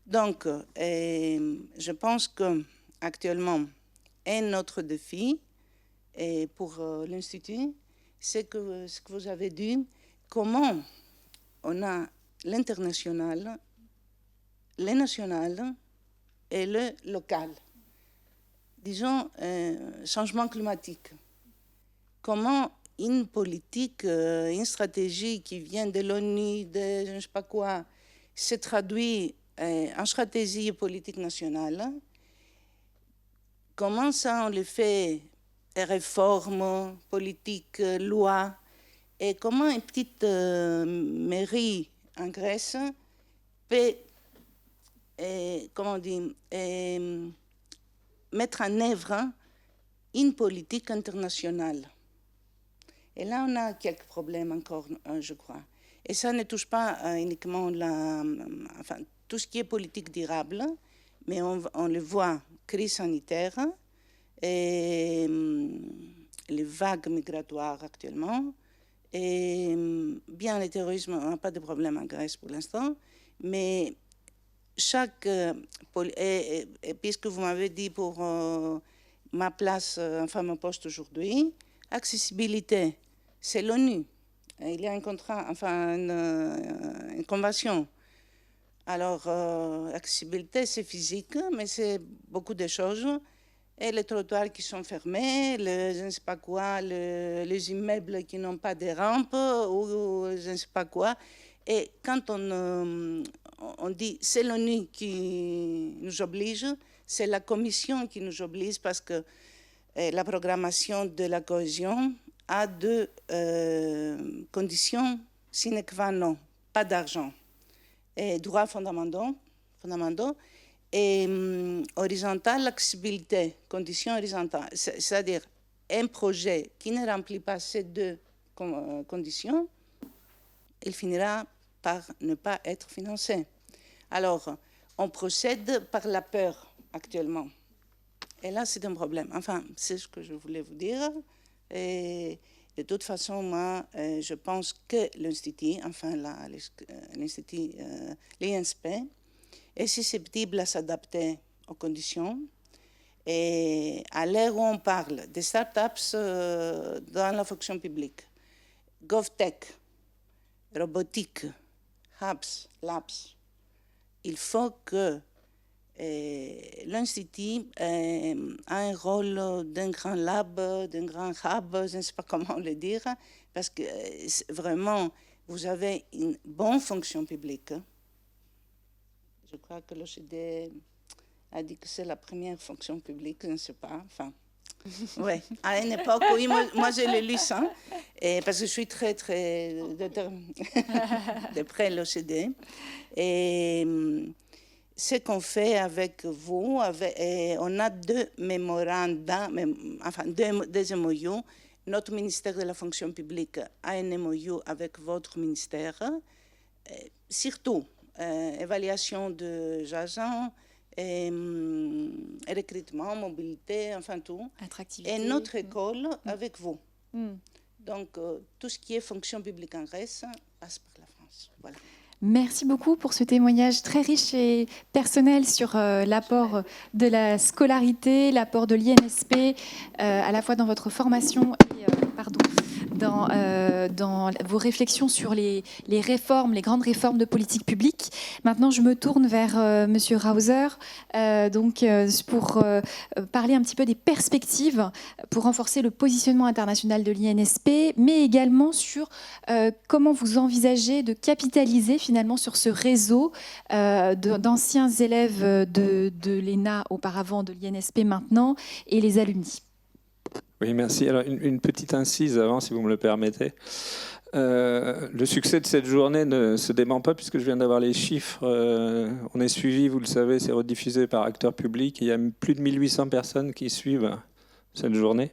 Donc, je pense qu'actuellement, un autre défi pour l'Institut, c'est que ce que vous avez dit, comment on a l'international, le national et le local. Disons, changement climatique. Comment une politique, une stratégie qui vient de l'ONU, de je ne sais pas quoi, se traduit en stratégie politique nationale. Comment ça on le fait, réformes, politiques, lois, et comment une petite mairie en Grèce peut, comment on dit, mettre en œuvre une politique internationale. Et là, on a quelques problèmes encore, je crois. Et ça ne touche pas uniquement tout ce qui est politique durable, mais on le voit, crise sanitaire, et les vagues migratoires actuellement, et bien le terrorisme, on n'a pas de problème en Grèce pour l'instant, mais chaque... et puisque vous m'avez dit pour ma place, enfin mon poste aujourd'hui, accessibilité, c'est l'ONU. Il y a un contrat, enfin une convention. Alors, accessibilité, c'est physique, mais c'est beaucoup de choses. Et les trottoirs qui sont fermés, je ne sais pas quoi, les immeubles qui n'ont pas de rampes, ou je ne sais pas quoi. Et quand on dit c'est l'ONU qui nous oblige, c'est la Commission qui nous oblige parce que la programmation de la cohésion a deux conditions sine qua non, pas d'argent. Et droits fondamentaux et horizontale, accessibilité, conditions horizontales. C'est-à-dire un projet qui ne remplit pas ces deux conditions, il finira par ne pas être financé. Alors, on procède par la peur actuellement. Et là, c'est un problème. Enfin, c'est ce que je voulais vous dire. Et De toute façon, moi, je pense que l'Institut, enfin l'Institut, l'INSP, est susceptible à s'adapter aux conditions. Et à l'heure où on parle des startups dans la fonction publique, GovTech, robotique, hubs, labs, il faut que l'Institut a un rôle d'un grand lab, d'un grand hub, je ne sais pas comment le dire, parce que vraiment, vous avez une bonne fonction publique. Je crois que l'OCDE a dit que c'est la première fonction publique, je ne sais pas, enfin... Oui, à une époque, oui, moi je l'ai lu ça, parce que je suis très de près l'OCDE. Et ce qu'on fait avec vous, on a deux mémorandums, enfin deux MOU. Notre ministère de la fonction publique a un MOU avec votre ministère, surtout évaluation des agents, recrutement, mobilité, enfin tout. Attractivité. Et notre école avec vous. Donc, tout ce qui est fonction publique en Grèce passe par la France. Voilà. Merci beaucoup pour ce témoignage très riche et personnel sur l'apport de la scolarité, l'apport de l'INSP, à la fois dans votre formation et dans vos réflexions sur les réformes, les grandes réformes de politique publique. Maintenant, je me tourne vers Monsieur Rauser pour parler un petit peu des perspectives pour renforcer le positionnement international de l'INSP, mais également sur comment vous envisagez de capitaliser finalement sur ce réseau d'anciens élèves de l'ENA auparavant, de l'INSP maintenant, et les alumni. Oui, merci. Alors, une petite incise avant, si vous me le permettez. Le succès de cette journée ne se dément pas, puisque je viens d'avoir les chiffres. On est suivi, vous le savez, c'est rediffusé par Acteurs Publics. Il y a plus de 1800 personnes qui suivent cette journée.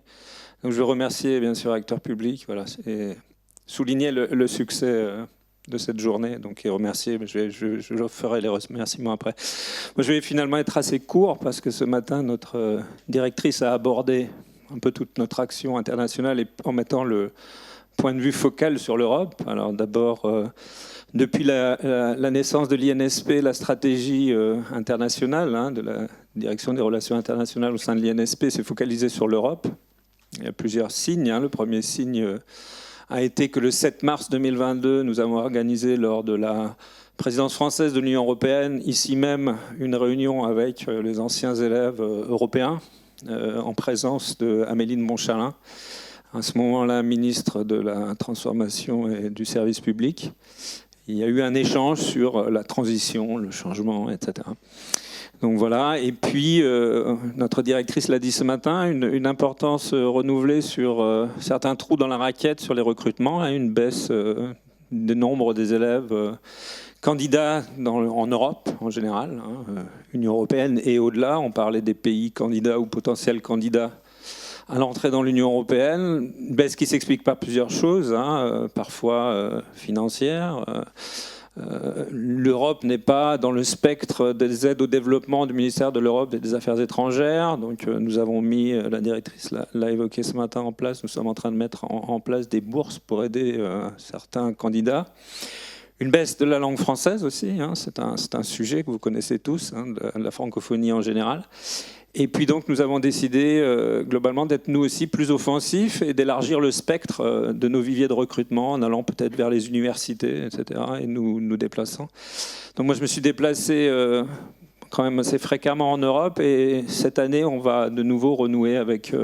Donc, je veux remercier, bien sûr, Acteurs Publics. Voilà, et souligner le succès de cette journée, donc, et remercier. Je ferai les remerciements après. Moi, je vais finalement être assez court, parce que ce matin, notre directrice a abordé un peu toute notre action internationale et en mettant le point de vue focal sur l'Europe. Alors d'abord, depuis la naissance de l'INSP, la stratégie internationale de la direction des relations internationales au sein de l'INSP s'est focalisée sur l'Europe. Il y a plusieurs signes. Le premier signe a été que le 7 mars 2022, nous avons organisé lors de la présidence française de l'Union européenne, ici même, une réunion avec les anciens élèves européens, en présence d'Amélie de Montchalin, à ce moment-là ministre de la Transformation et du Service public. Il y a eu un échange sur la transition, le changement, etc. Donc voilà, et puis notre directrice l'a dit ce matin, une importance renouvelée sur certains trous dans la raquette sur les recrutements, une baisse du nombre des élèves candidats en Europe en général, Union européenne et au-delà. On parlait des pays candidats ou potentiels candidats à l'entrée dans l'Union européenne. Une baisse qui s'explique par plusieurs choses, parfois financières. L'Europe n'est pas dans le spectre des aides au développement du ministère de l'Europe et des Affaires étrangères. Donc nous avons mis, la directrice l'a évoqué ce matin en place, nous sommes en train de mettre en place des bourses pour aider certains candidats. Une baisse de la langue française aussi, c'est un sujet que vous connaissez tous, de la francophonie en général. Et puis donc nous avons décidé globalement d'être nous aussi plus offensifs et d'élargir le spectre de nos viviers de recrutement en allant peut-être vers les universités, etc. et nous déplaçant. Donc moi je me suis déplacé quand même assez fréquemment en Europe et cette année on va de nouveau renouer avec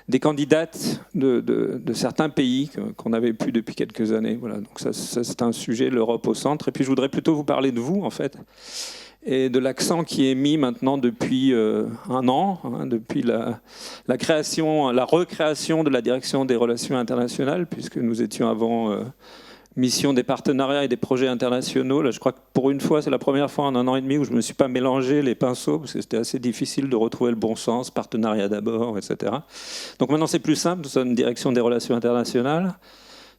des candidates de certains pays qu'on n'avait plus depuis quelques années. Voilà, donc ça c'est un sujet, l'Europe au centre. Et puis je voudrais plutôt vous parler de vous en fait, et de l'accent qui est mis maintenant depuis un an, depuis la recréation de la direction des relations internationales, puisque nous étions avant mission des partenariats et des projets internationaux. Là, je crois que pour une fois, c'est la première fois en un an et demi où je ne me suis pas mélangé les pinceaux, parce que c'était assez difficile de retrouver le bon sens, partenariat d'abord, etc. Donc maintenant, c'est plus simple, nous sommes une direction des relations internationales.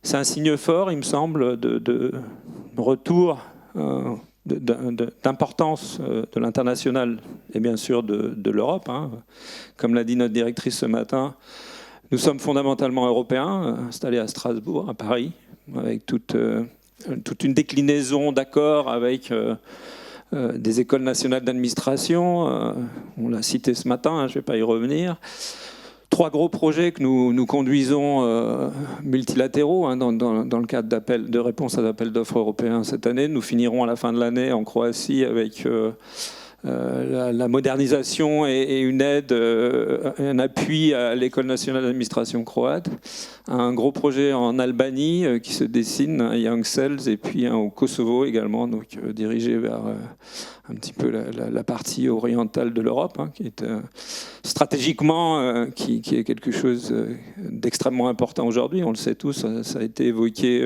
C'est un signe fort, il me semble, de retour d'importance de l'international et bien sûr de l'Europe. Comme l'a dit notre directrice ce matin, Nous sommes fondamentalement européens, installés à Strasbourg, à Paris, avec toute une déclinaison d'accords avec des écoles nationales d'administration. On l'a cité ce matin, hein, je ne vais pas y revenir. 3 gros projets que nous conduisons multilatéraux hein, dans le cadre de réponse à l'appel d'offres européens cette année. Nous finirons à la fin de l'année en Croatie avec la modernisation et une aide, un appui à l'École nationale d'administration croate. Un gros projet en Albanie qui se dessine, un Young Cells, et puis un au Kosovo également, donc dirigé vers un petit peu la partie orientale de l'Europe, hein, qui est stratégiquement qui est quelque chose d'extrêmement important aujourd'hui. On le sait tous, ça a été évoqué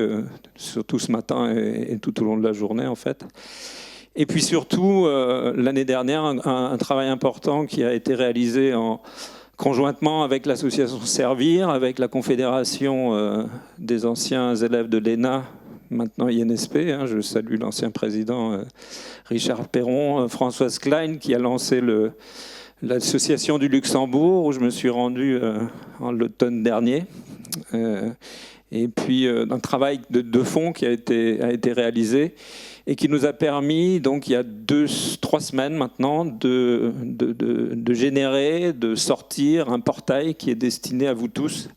surtout ce matin et tout au long de la journée en fait. Et puis surtout, l'année dernière, un travail important qui a été réalisé conjointement avec l'association Servir, avec la Confédération des anciens élèves de l'ENA, maintenant INSP. Hein, je salue l'ancien président Richard Perron, Françoise Klein, qui a lancé l'association du Luxembourg, où je me suis rendu en l'automne dernier. Et puis un travail de fond qui a été réalisé et qui nous a permis, donc il y a 2-3 semaines maintenant, de générer, de sortir un portail qui est destiné à vous tous.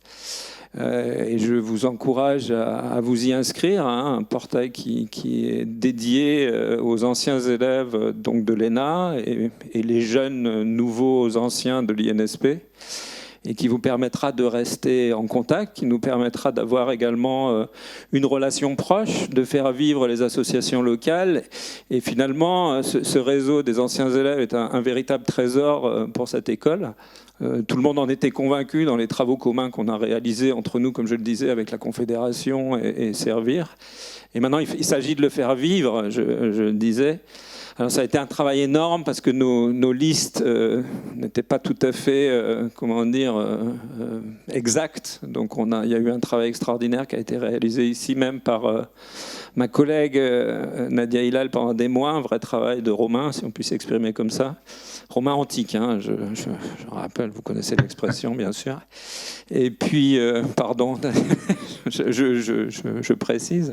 Et je vous encourage à vous y inscrire, hein, un portail qui est dédié aux anciens élèves donc de l'ENA et les jeunes nouveaux anciens de l'INSP, et qui vous permettra de rester en contact, qui nous permettra d'avoir également une relation proche, de faire vivre les associations locales. Et finalement, ce réseau des anciens élèves est un véritable trésor pour cette école. Tout le monde en était convaincu dans les travaux communs qu'on a réalisés entre nous, comme je le disais, avec la Confédération et Servir. Et maintenant, il s'agit de le faire vivre, je le disais. Alors ça a été un travail énorme parce que nos listes n'étaient pas tout à fait, exactes. Donc il y a eu un travail extraordinaire qui a été réalisé ici même par ma collègue Nadia Hilal pendant des mois, un vrai travail de romain, si on puisse s'exprimer comme ça. Romain antique, hein, je rappelle, vous connaissez l'expression bien sûr. Et puis, pardon, je précise.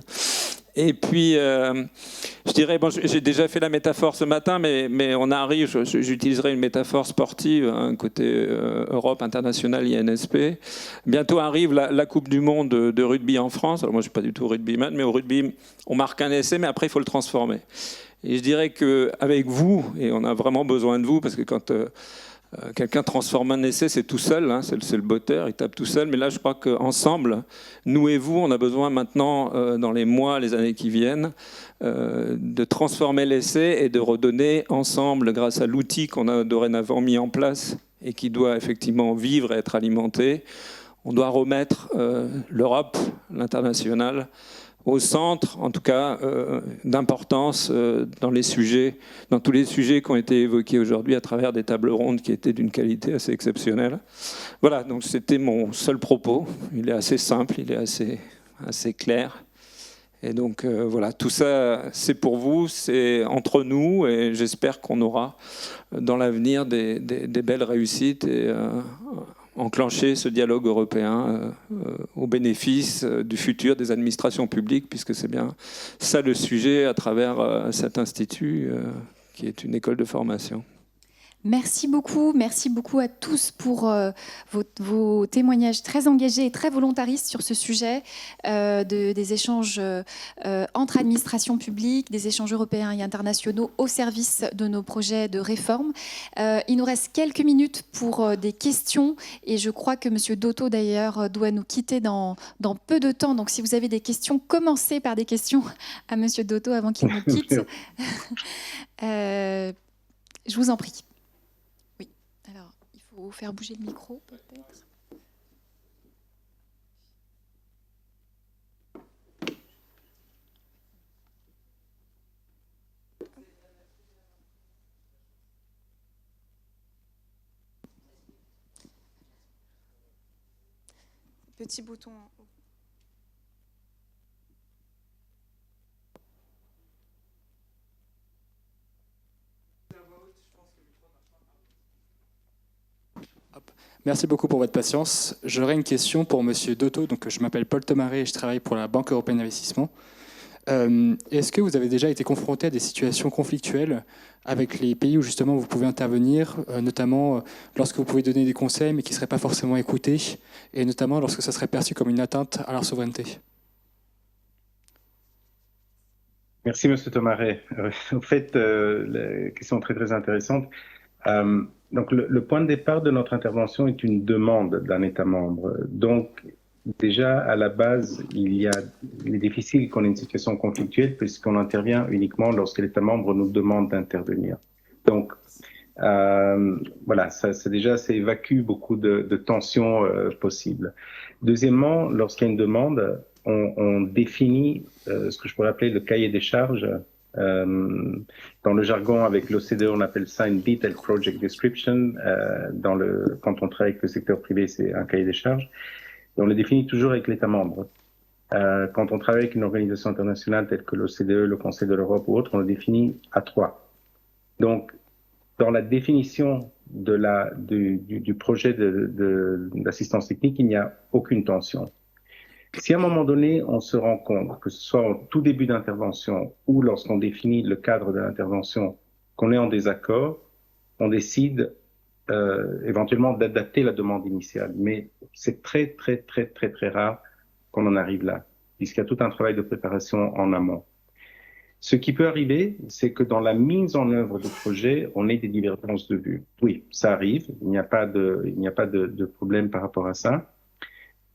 Et puis, je dirais, bon, j'ai déjà fait la métaphore ce matin, mais on arrive, j'utiliserai une métaphore sportive, hein, côté Europe internationale, INSP. Bientôt arrive la Coupe du Monde de rugby en France. Alors moi, je ne suis pas du tout rugbyman, mais au rugby, on marque un essai, mais après, il faut le transformer. Et je dirais qu'avec vous, et on a vraiment besoin de vous, parce que quand quelqu'un transforme un essai, c'est tout seul, hein, c'est le botteur, il tape tout seul. Mais là, je crois qu'ensemble, nous et vous, on a besoin maintenant, dans les mois, les années qui viennent, de transformer l'essai et de redonner ensemble, grâce à l'outil qu'on a dorénavant mis en place et qui doit effectivement vivre et être alimenté, on doit remettre l'Europe, l'international, au centre, en tout cas, d'importance dans tous les sujets qui ont été évoqués aujourd'hui à travers des tables rondes qui étaient d'une qualité assez exceptionnelle. Voilà, donc c'était mon seul propos. Il est assez simple, il est assez clair. Et donc voilà, tout ça, c'est pour vous, c'est entre nous, et j'espère qu'on aura dans l'avenir des belles réussites et enclencher ce dialogue européen au bénéfice du futur des administrations publiques, puisque c'est bien ça le sujet à travers cet institut qui est une école de formation. Merci beaucoup à tous pour vos témoignages très engagés et très volontaristes sur ce sujet des échanges entre administrations publiques, des échanges européens et internationaux au service de nos projets de réforme. Il nous reste quelques minutes pour des questions et je crois que M. Dotto d'ailleurs doit nous quitter dans peu de temps. Donc si vous avez des questions, commencez par des questions à M. Dotto avant qu'il nous quitte. Je vous en prie. Il faut faire bouger le micro, peut-être. Petit bouton. Merci beaucoup pour votre patience. J'aurais une question pour Monsieur Dotto. Donc, je m'appelle Paul Tomaré et je travaille pour la Banque européenne d'investissement. Est-ce que vous avez déjà été confronté à des situations conflictuelles avec les pays où justement vous pouvez intervenir, notamment lorsque vous pouvez donner des conseils mais qui ne seraient pas forcément écoutés, et notamment lorsque ça serait perçu comme une atteinte à leur souveraineté? Merci, Monsieur Tomaré. En fait, la question très très intéressante. Donc, le point de départ de notre intervention est une demande d'un État membre. Donc, déjà, à la base, il est difficile qu'on ait une situation conflictuelle puisqu'on intervient uniquement lorsque l'État membre nous demande d'intervenir. Donc, voilà, ça évacue beaucoup de tensions possibles. Deuxièmement, lorsqu'il y a une demande, on définit ce que je pourrais appeler le cahier des charges. Dans le jargon avec l'OCDE, on appelle ça une Detailed Project Description. Quand on travaille avec le secteur privé, c'est un cahier des charges. Et on le définit toujours avec l'État membre. Quand on travaille avec une organisation internationale telle que l'OCDE, le Conseil de l'Europe ou autre, on le définit à 3. Donc, dans la définition du projet d'assistance technique, il n'y a aucune tension. Si à un moment donné, on se rend compte, que ce soit au tout début d'intervention ou lorsqu'on définit le cadre de l'intervention, qu'on est en désaccord, on décide éventuellement d'adapter la demande initiale. Mais c'est très, très, très, très, très rare qu'on en arrive là, puisqu'il y a tout un travail de préparation en amont. Ce qui peut arriver, c'est que dans la mise en œuvre du projet, on ait des divergences de vues. Oui, ça arrive, il n'y a pas de problème par rapport à ça.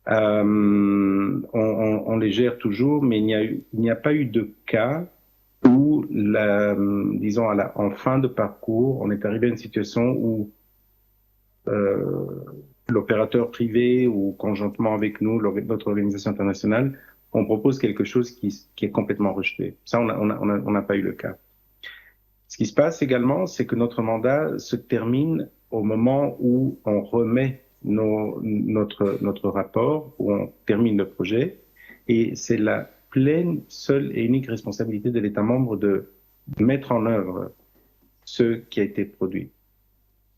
On les gère toujours, mais il n'y a pas eu de cas où, disons, en fin de parcours, on est arrivé à une situation où l'opérateur privé ou conjointement avec nous, notre organisation internationale, on propose quelque chose qui est complètement rejeté. Ça, on n'a pas eu le cas. Ce qui se passe également, c'est que notre mandat se termine au moment où on remet notre rapport, où on termine le projet, et c'est la pleine, seule et unique responsabilité de l'État membre de mettre en œuvre ce qui a été produit.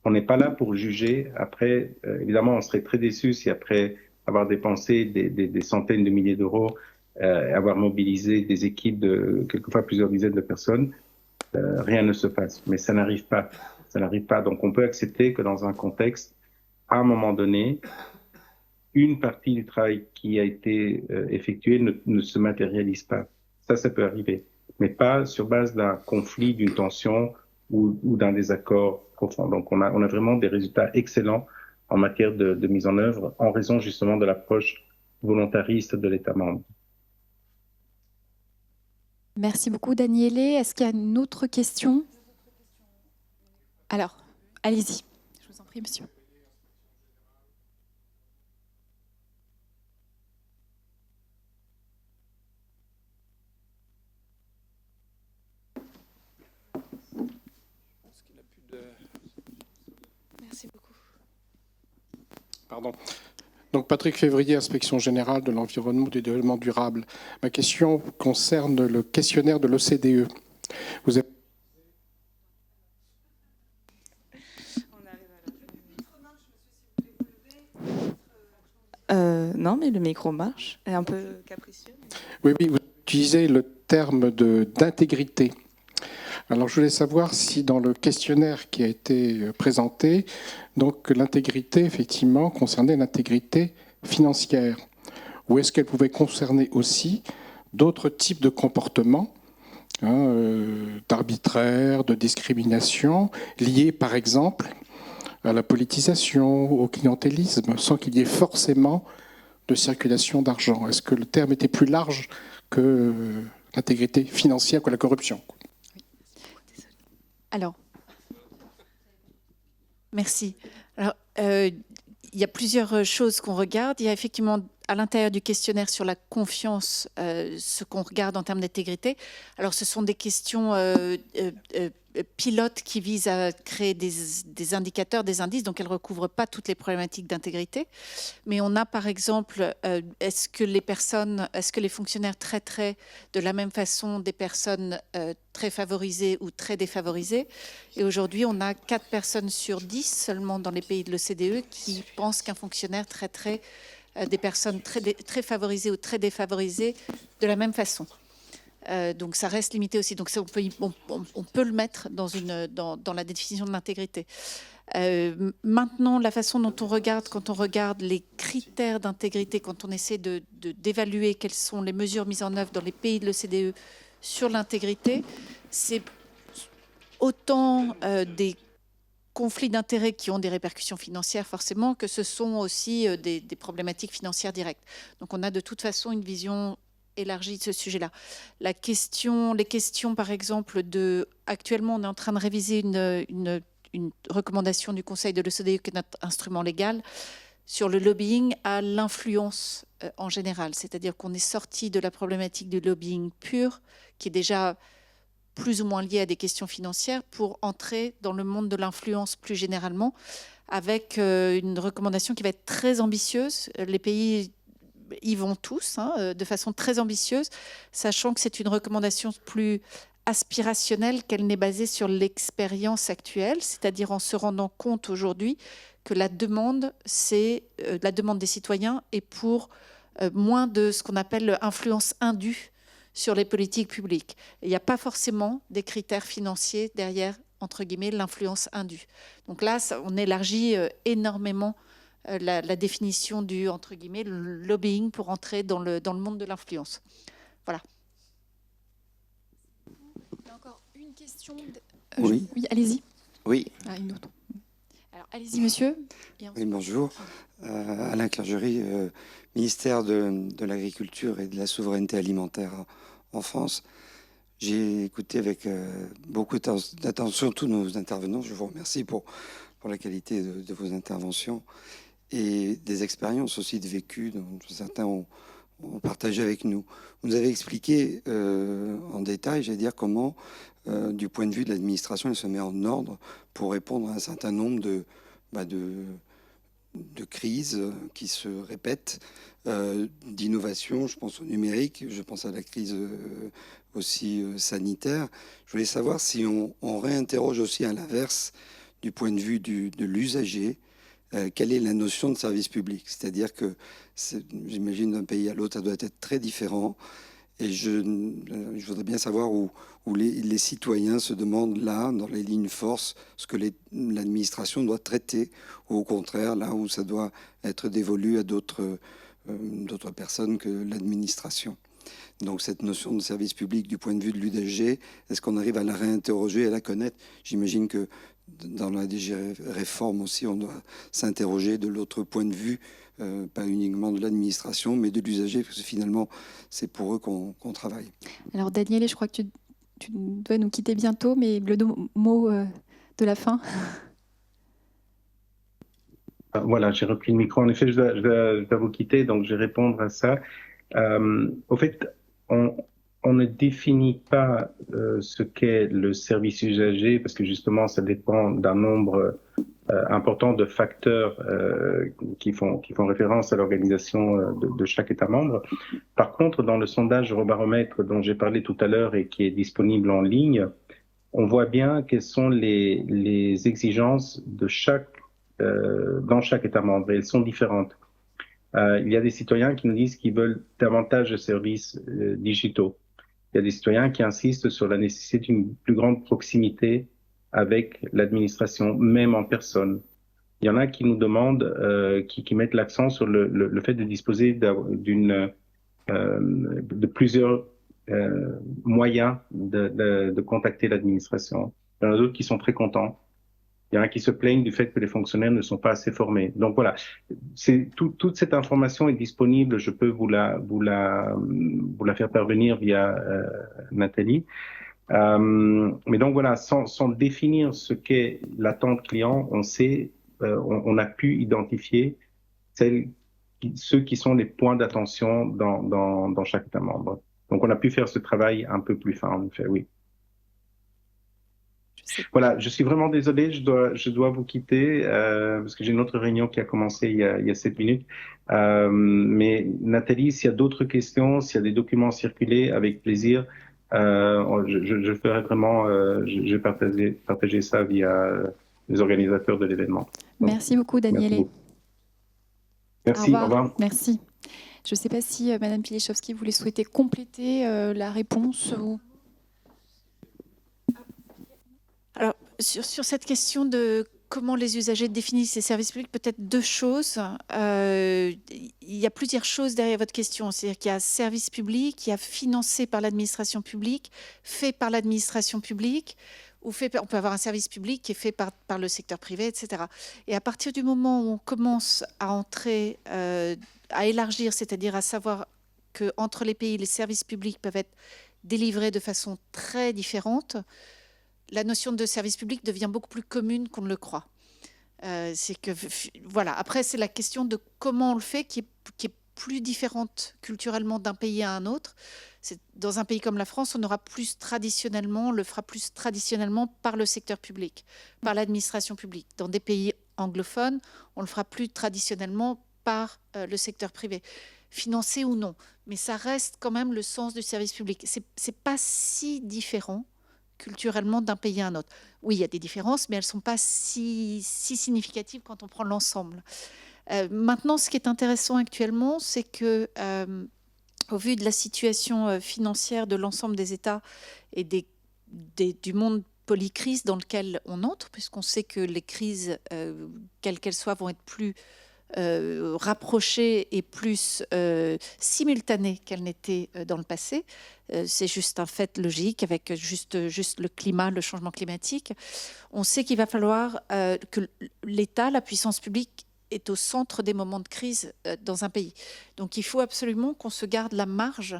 On n'est pas là pour juger. Après, évidemment, on serait très déçus si après avoir dépensé des centaines de milliers d'euros, avoir mobilisé des équipes de quelquefois plusieurs dizaines de personnes, rien ne se passe. Mais ça n'arrive pas. Ça n'arrive pas. Donc on peut accepter que dans un contexte, à un moment donné, une partie du travail qui a été effectué ne se matérialise pas. Ça peut arriver. Mais pas sur base d'un conflit, d'une tension ou d'un désaccord profond. Donc on a vraiment des résultats excellents en matière de mise en œuvre en raison justement de l'approche volontariste de l'État membre. Merci beaucoup, Daniele. Est-ce qu'il y a une autre question? Alors, allez-y. Je vous en prie, monsieur. Merci beaucoup. Pardon. Donc Patrick Février, Inspection générale de l'environnement et du développement durable. Ma question concerne le questionnaire de l'OCDE. Vous avez... Non, mais le micro marche. Est un peu capricieux. Oui, vous utilisez le terme d'intégrité. Alors, je voulais savoir si dans le questionnaire qui a été présenté, donc l'intégrité, effectivement, concernait l'intégrité financière, ou est-ce qu'elle pouvait concerner aussi d'autres types de comportements, d'arbitraire, de discrimination, liés, par exemple, à la politisation, au clientélisme, sans qu'il y ait forcément de circulation d'argent. Est-ce que le terme était plus large que l'intégrité financière, que la corruption? Alors, merci. Alors, il y a plusieurs choses qu'on regarde. Il y a effectivement à l'intérieur du questionnaire sur la confiance, ce qu'on regarde en termes d'intégrité. Alors, ce sont des questions pilote qui vise à créer des indicateurs, des indices, donc elle ne recouvre pas toutes les problématiques d'intégrité. Mais on a par exemple, est-ce que les fonctionnaires traiteraient de la même façon des personnes très favorisées ou très défavorisées? Et aujourd'hui, on a 4 personnes sur 10 seulement dans les pays de l'OCDE qui pensent qu'un fonctionnaire traiterait des personnes très favorisées ou très défavorisées de la même façon. Donc ça reste limité aussi. Donc ça, on peut le mettre dans la définition de l'intégrité. Maintenant, la façon dont on regarde, quand on regarde les critères d'intégrité, quand on essaie d'évaluer quelles sont les mesures mises en œuvre dans les pays de l'OCDE sur l'intégrité, c'est autant des conflits d'intérêts qui ont des répercussions financières forcément, que ce sont aussi des problématiques financières directes. Donc on a de toute façon une vision élargie de ce sujet-là. Les questions par exemple, actuellement on est en train de réviser une recommandation du Conseil de l'OCDE, qui est notre instrument légal, sur le lobbying à l'influence en général. C'est-à-dire qu'on est sorti de la problématique du lobbying pur, qui est déjà plus ou moins lié à des questions financières, pour entrer dans le monde de l'influence plus généralement, avec une recommandation qui va être très ambitieuse. Les pays y vont tous, de façon très ambitieuse, sachant que c'est une recommandation plus aspirationnelle qu'elle n'est basée sur l'expérience actuelle, c'est-à-dire en se rendant compte aujourd'hui que la demande des citoyens est pour moins de ce qu'on appelle influence indue sur les politiques publiques. Il n'y a pas forcément des critères financiers derrière, entre guillemets, l'influence indue. Donc là, on élargit énormément la définition du, entre guillemets, le lobbying pour entrer dans le monde de l'influence. Voilà. Il y a encore une question. Oui. Oui, allez-y. Oui. Ah, une autre. Alors, allez-y, monsieur. Oui, bonjour. Alain Clergerie, ministère de l'Agriculture et de la Souveraineté Alimentaire en France. J'ai écouté avec beaucoup d'attention tous nos intervenants. Je vous remercie pour la qualité de vos interventions et des expériences aussi de vécu dont certains ont partagé avec nous. Vous nous avez expliqué en détail, j'allais dire, comment, du point de vue de l'administration, elle se met en ordre pour répondre à un certain nombre de crises qui se répètent, d'innovation, je pense au numérique, je pense à la crise aussi sanitaire. Je voulais savoir si on réinterroge aussi à l'inverse, du point de vue de l'usager, quelle est la notion de service public? C'est-à-dire que, j'imagine, d'un pays à l'autre, ça doit être très différent. Et je voudrais bien savoir où les citoyens se demandent là, dans les lignes forces, ce que l'administration doit traiter, ou au contraire, là où ça doit être dévolu à d'autres personnes que l'administration. Donc cette notion de service public du point de vue de l'usager, est-ce qu'on arrive à la réinterroger, à la connaître? J'imagine que dans la DG réforme aussi, on doit s'interroger de l'autre point de vue, pas uniquement de l'administration, mais de l'usager, parce que finalement, c'est pour eux qu'on travaille. Alors Daniel, je crois que tu dois nous quitter bientôt, mais le mot de la fin. Voilà, j'ai repris le micro. En effet, je dois vous quitter, donc je vais répondre à ça. Au fait, on ne définit pas ce qu'est le service usager, parce que justement, ça dépend d'un nombre important de facteurs qui font référence à l'organisation de chaque État membre. Par contre, dans le sondage Eurobaromètre dont j'ai parlé tout à l'heure et qui est disponible en ligne, on voit bien quelles sont les exigences de dans chaque État membre, et elles sont différentes. Il y a des citoyens qui nous disent qu'ils veulent davantage de services digitaux. Il y a des citoyens qui insistent sur la nécessité d'une plus grande proximité avec l'administration, même en personne. Il y en a qui nous demandent, qui mettent l'accent sur le fait de disposer de plusieurs moyens de contacter l'administration. Il y en a d'autres qui sont très contents. Il y en a qui se plaignent du fait que les fonctionnaires ne sont pas assez formés. Donc voilà, toute cette information est disponible. Je peux vous la faire parvenir via Nathalie. Mais donc voilà, sans définir ce qu'est l'attente client, on a pu identifier ceux qui sont les points d'attention dans chaque État membre. Donc on a pu faire ce travail un peu plus fin, en effet, oui. Voilà, je suis vraiment désolé, je dois vous quitter parce que j'ai une autre réunion qui a commencé il y a 7 minutes. Mais Nathalie, s'il y a d'autres questions, s'il y a des documents circulés, avec plaisir. Je ferai vraiment, je vais partager ça via les organisateurs de l'événement. Merci beaucoup, Daniele. Merci, au revoir. Merci. Je ne sais pas si Madame Pilichowski voulait souhaiter compléter la réponse ou... Alors, sur cette question de comment les usagers définissent les services publics, peut-être deux choses. Il y a plusieurs choses derrière votre question. C'est-à-dire qu'il y a service public, qui est financé par l'administration publique, fait par l'administration publique, ou on peut avoir un service public qui est fait par le secteur privé, etc. Et à partir du moment où on commence à entrer, à élargir, c'est-à-dire à savoir qu'entre les pays, les services publics peuvent être délivrés de façon très différente, la notion de service public devient beaucoup plus commune qu'on ne le croit. C'est que, voilà. Après, c'est la question de comment on le fait qui est plus différente culturellement d'un pays à un autre. Dans un pays comme la France, on le fera plus traditionnellement par le secteur public, par l'administration publique. Dans des pays anglophones, on le fera plus traditionnellement par le secteur privé, financé ou non. Mais ça reste quand même le sens du service public. C'est pas si différent culturellement d'un pays à un autre. Oui, il y a des différences, mais elles ne sont pas si significatives quand on prend l'ensemble. Maintenant, ce qui est intéressant actuellement, c'est que, au vu de la situation financière de l'ensemble des États et du monde polycrise dans lequel on entre, puisqu'on sait que les crises, quelles qu'elles soient, vont être plus rapprochées et plus simultanées qu'elles n'étaient dans le passé. C'est juste un fait logique avec juste le climat, le changement climatique. On sait qu'il va falloir que l'État, la puissance publique, est au centre des moments de crise dans un pays. Donc il faut absolument qu'on se garde la marge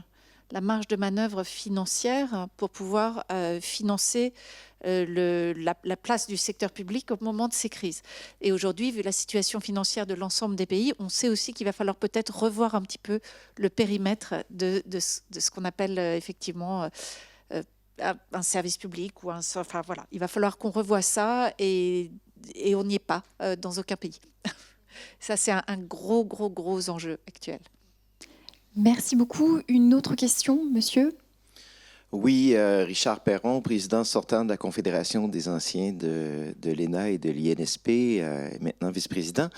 de manœuvre financière pour pouvoir financer la place du secteur public au moment de ces crises. Et aujourd'hui, vu la situation financière de l'ensemble des pays, on sait aussi qu'il va falloir peut-être revoir un petit peu le périmètre de ce qu'on appelle effectivement un service public. Enfin, voilà. Il va falloir qu'on revoie ça et on n'y est pas dans aucun pays. Ça, c'est un gros enjeu actuel. Merci beaucoup. Une autre question, monsieur ? Oui, Richard Perron, président sortant de la Confédération des anciens de l'ENA et de l'INSP, maintenant vice-président.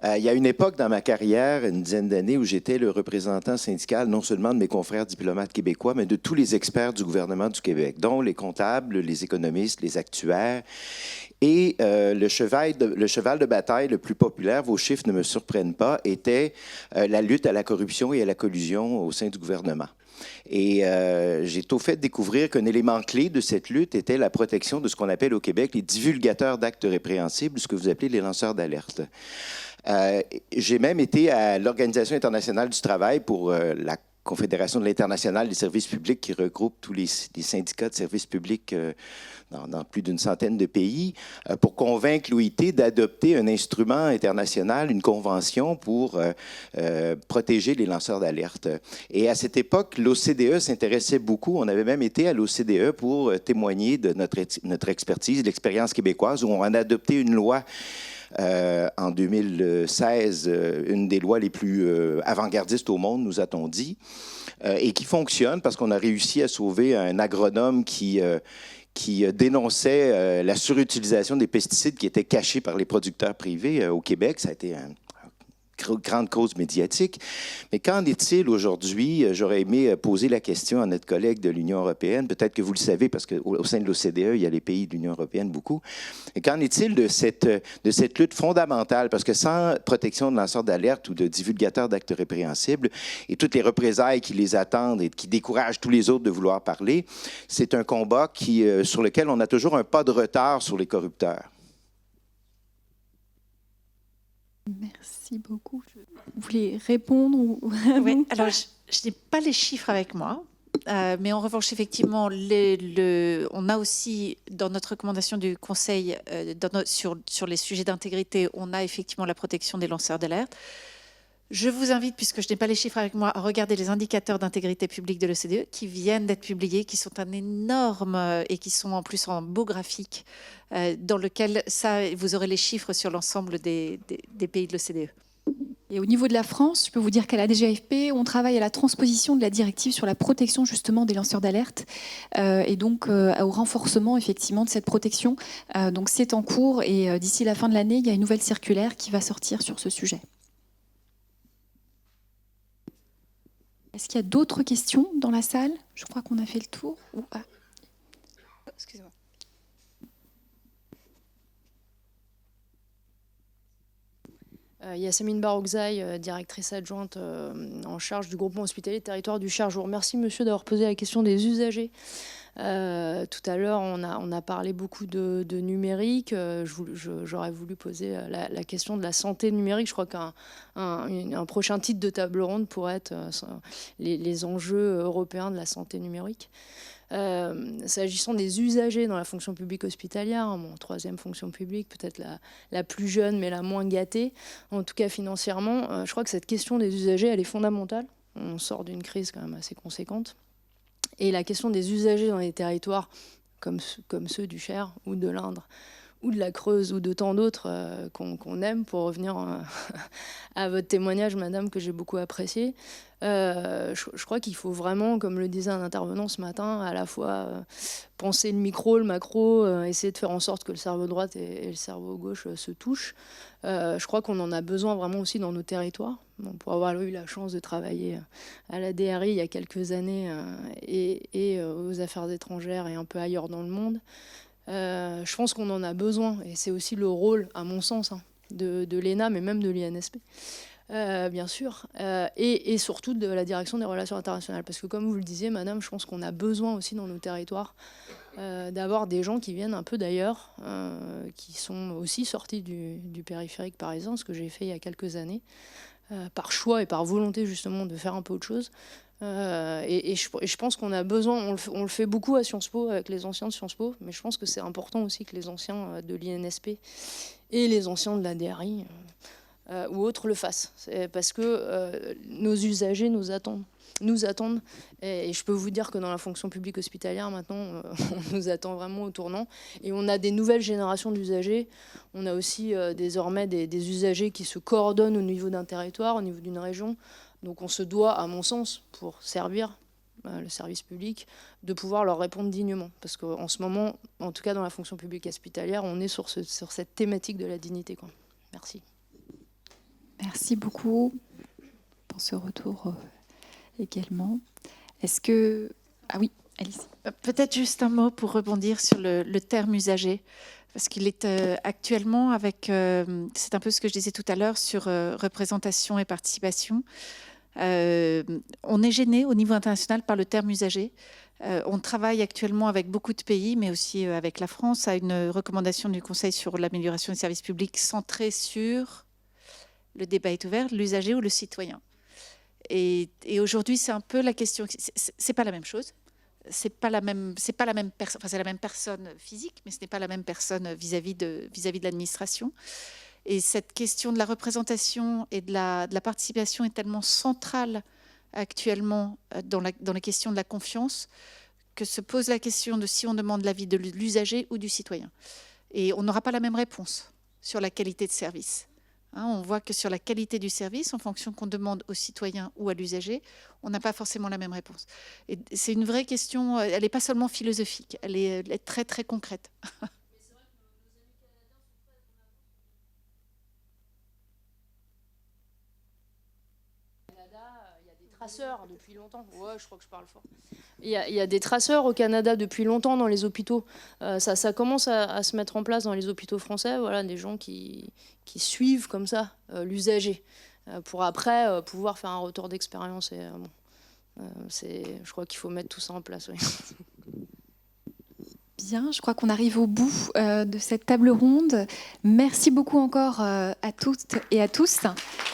Il y a une époque dans ma carrière, une dizaine d'années, où j'étais le représentant syndical non seulement de mes confrères diplomates québécois, mais de tous les experts du gouvernement du Québec, dont les comptables, les économistes, les actuaires. Et le cheval de bataille le plus populaire, vos chiffres ne me surprennent pas, était la lutte à la corruption et à la collusion au sein du gouvernement. Et j'ai tôt fait découvrir qu'un élément clé de cette lutte était la protection de ce qu'on appelle au Québec les divulgateurs d'actes répréhensibles, ce que vous appelez les lanceurs d'alerte. J'ai même été à l'Organisation internationale du travail pour la Confédération de l'international des services publics qui regroupe tous les syndicats de services publics dans plus d'une centaine de pays, pour convaincre l'OIT d'adopter un instrument international, une convention pour protéger les lanceurs d'alerte. Et à cette époque, l'OCDE s'intéressait beaucoup. On avait même été à l'OCDE pour témoigner de notre expertise, l'expérience québécoise, où on a adopté une loi en 2016, une des lois les plus avant-gardistes au monde, nous a-t-on dit, et qui fonctionne parce qu'on a réussi à sauver un agronome qui dénonçait la surutilisation des pesticides qui étaient cachés par les producteurs privés au Québec. Ça a été une grande cause médiatique. Mais qu'en est-il aujourd'hui? J'aurais aimé poser la question à notre collègue de l'Union européenne. Peut-être que vous le savez, parce qu'au sein de l'OCDE, il y a les pays de l'Union européenne beaucoup. Et qu'en est-il de cette lutte fondamentale? Parce que sans protection de lanceurs d'alerte ou de divulgateurs d'actes répréhensibles et toutes les représailles qui les attendent et qui découragent tous les autres de vouloir parler, c'est un combat sur lequel on a toujours un pas de retard sur les corrupteurs. Merci beaucoup. Vous voulez répondre Oui, alors je n'ai pas les chiffres avec moi, mais en revanche, effectivement, on a aussi, dans notre recommandation du Conseil sur les sujets d'intégrité, on a effectivement la protection des lanceurs d'alerte. Je vous invite, puisque je n'ai pas les chiffres avec moi, à regarder les indicateurs d'intégrité publique de l'OCDE qui viennent d'être publiés, qui sont un énorme et qui sont en plus en beau graphique, dans lequel vous aurez les chiffres sur l'ensemble des pays de l'OCDE. Et au niveau de la France, je peux vous dire qu'à la DGAFP, on travaille à la transposition de la directive sur la protection justement des lanceurs d'alerte et donc au renforcement effectivement de cette protection. Donc c'est en cours et d'ici la fin de l'année, il y a une nouvelle circulaire qui va sortir sur ce sujet. Est-ce qu'il y a d'autres questions dans la salle? Je crois qu'on a fait le tour. Excusez-moi. Yasmine Baroukzaï, directrice adjointe en charge du groupement hospitalier territoire du Cher. Je vous remercie, monsieur, d'avoir posé la question des usagers. Tout à l'heure, on a parlé beaucoup de numérique. J'aurais voulu poser la question de la santé numérique. Je crois qu'un prochain titre de table ronde pourrait être les enjeux européens de la santé numérique. S'agissant des usagers dans la fonction publique hospitalière, mon troisième fonction publique, peut-être la plus jeune mais la moins gâtée, en tout cas financièrement, je crois que cette question des usagers, elle est fondamentale. On sort d'une crise quand même assez conséquente. Et la question des usagers dans les territoires comme ceux du Cher ou de l'Indre ou de la Creuse ou de tant d'autres qu'on aime, pour revenir à votre témoignage, madame, que j'ai beaucoup apprécié. Je crois qu'il faut vraiment, comme le disait un intervenant ce matin, à la fois penser le micro, le macro, essayer de faire en sorte que le cerveau droit et le cerveau gauche se touchent. Je crois qu'on en a besoin vraiment aussi dans nos territoires. Bon, pour avoir eu la chance de travailler à la DRI il y a quelques années et aux affaires étrangères et un peu ailleurs dans le monde, je pense qu'on en a besoin, et c'est aussi le rôle, à mon sens, de l'ENA, mais même de l'INSP, bien sûr, et surtout de la direction des relations internationales. Parce que comme vous le disiez, madame, je pense qu'on a besoin aussi dans nos territoires d'avoir des gens qui viennent un peu d'ailleurs, qui sont aussi sortis du périphérique parisien, ce que j'ai fait il y a quelques années, par choix et par volonté justement de faire un peu autre chose. Et je pense qu'on a besoin, on le fait beaucoup à Sciences Po avec les anciens de Sciences Po, mais je pense que c'est important aussi que les anciens de l'INSP et les anciens de la DRI ou autres le fassent. Parce que nos usagers nous attendent. Et je peux vous dire que dans la fonction publique hospitalière, maintenant, on nous attend vraiment au tournant. Et on a des nouvelles générations d'usagers. On a aussi désormais des usagers qui se coordonnent au niveau d'un territoire, au niveau d'une région. Donc on se doit, à mon sens, pour servir le service public, de pouvoir leur répondre dignement. Parce qu'en ce moment, en tout cas dans la fonction publique hospitalière, on est sur cette thématique de la dignité, quoi. Merci. Merci beaucoup pour ce retour également. Est-ce que... Ah oui, Alice. Peut-être juste un mot pour rebondir sur le terme usager. Parce qu'il est actuellement avec... c'est un peu ce que je disais tout à l'heure sur représentation et participation. On est gêné au niveau international par le terme usager. On travaille actuellement avec beaucoup de pays, mais aussi avec la France, à une recommandation du Conseil sur l'amélioration des services publics centrée sur, le débat est ouvert, l'usager ou le citoyen. Et aujourd'hui, c'est un peu la question. C'est pas la même chose. C'est pas la même personne. Enfin, c'est la même personne physique, mais ce n'est pas la même personne vis-à-vis de l'administration. Et cette question de la représentation et de la participation est tellement centrale actuellement dans les questions de la confiance que se pose la question de si on demande l'avis de l'usager ou du citoyen. Et on n'aura pas la même réponse sur la qualité de service. On voit que sur la qualité du service, en fonction qu'on demande au citoyen ou à l'usager, on n'a pas forcément la même réponse. Et c'est une vraie question, elle n'est pas seulement philosophique, elle est très très concrète. Traceurs depuis longtemps. Ouais, je crois que je parle fort. Il y a des traceurs au Canada depuis longtemps dans les hôpitaux. Ça commence à se mettre en place dans les hôpitaux français. Voilà, des gens qui suivent comme ça l'usager pour après pouvoir faire un retour d'expérience. Et je crois qu'il faut mettre tout ça en place. Oui. Bien, je crois qu'on arrive au bout de cette table ronde. Merci beaucoup encore à toutes et à tous.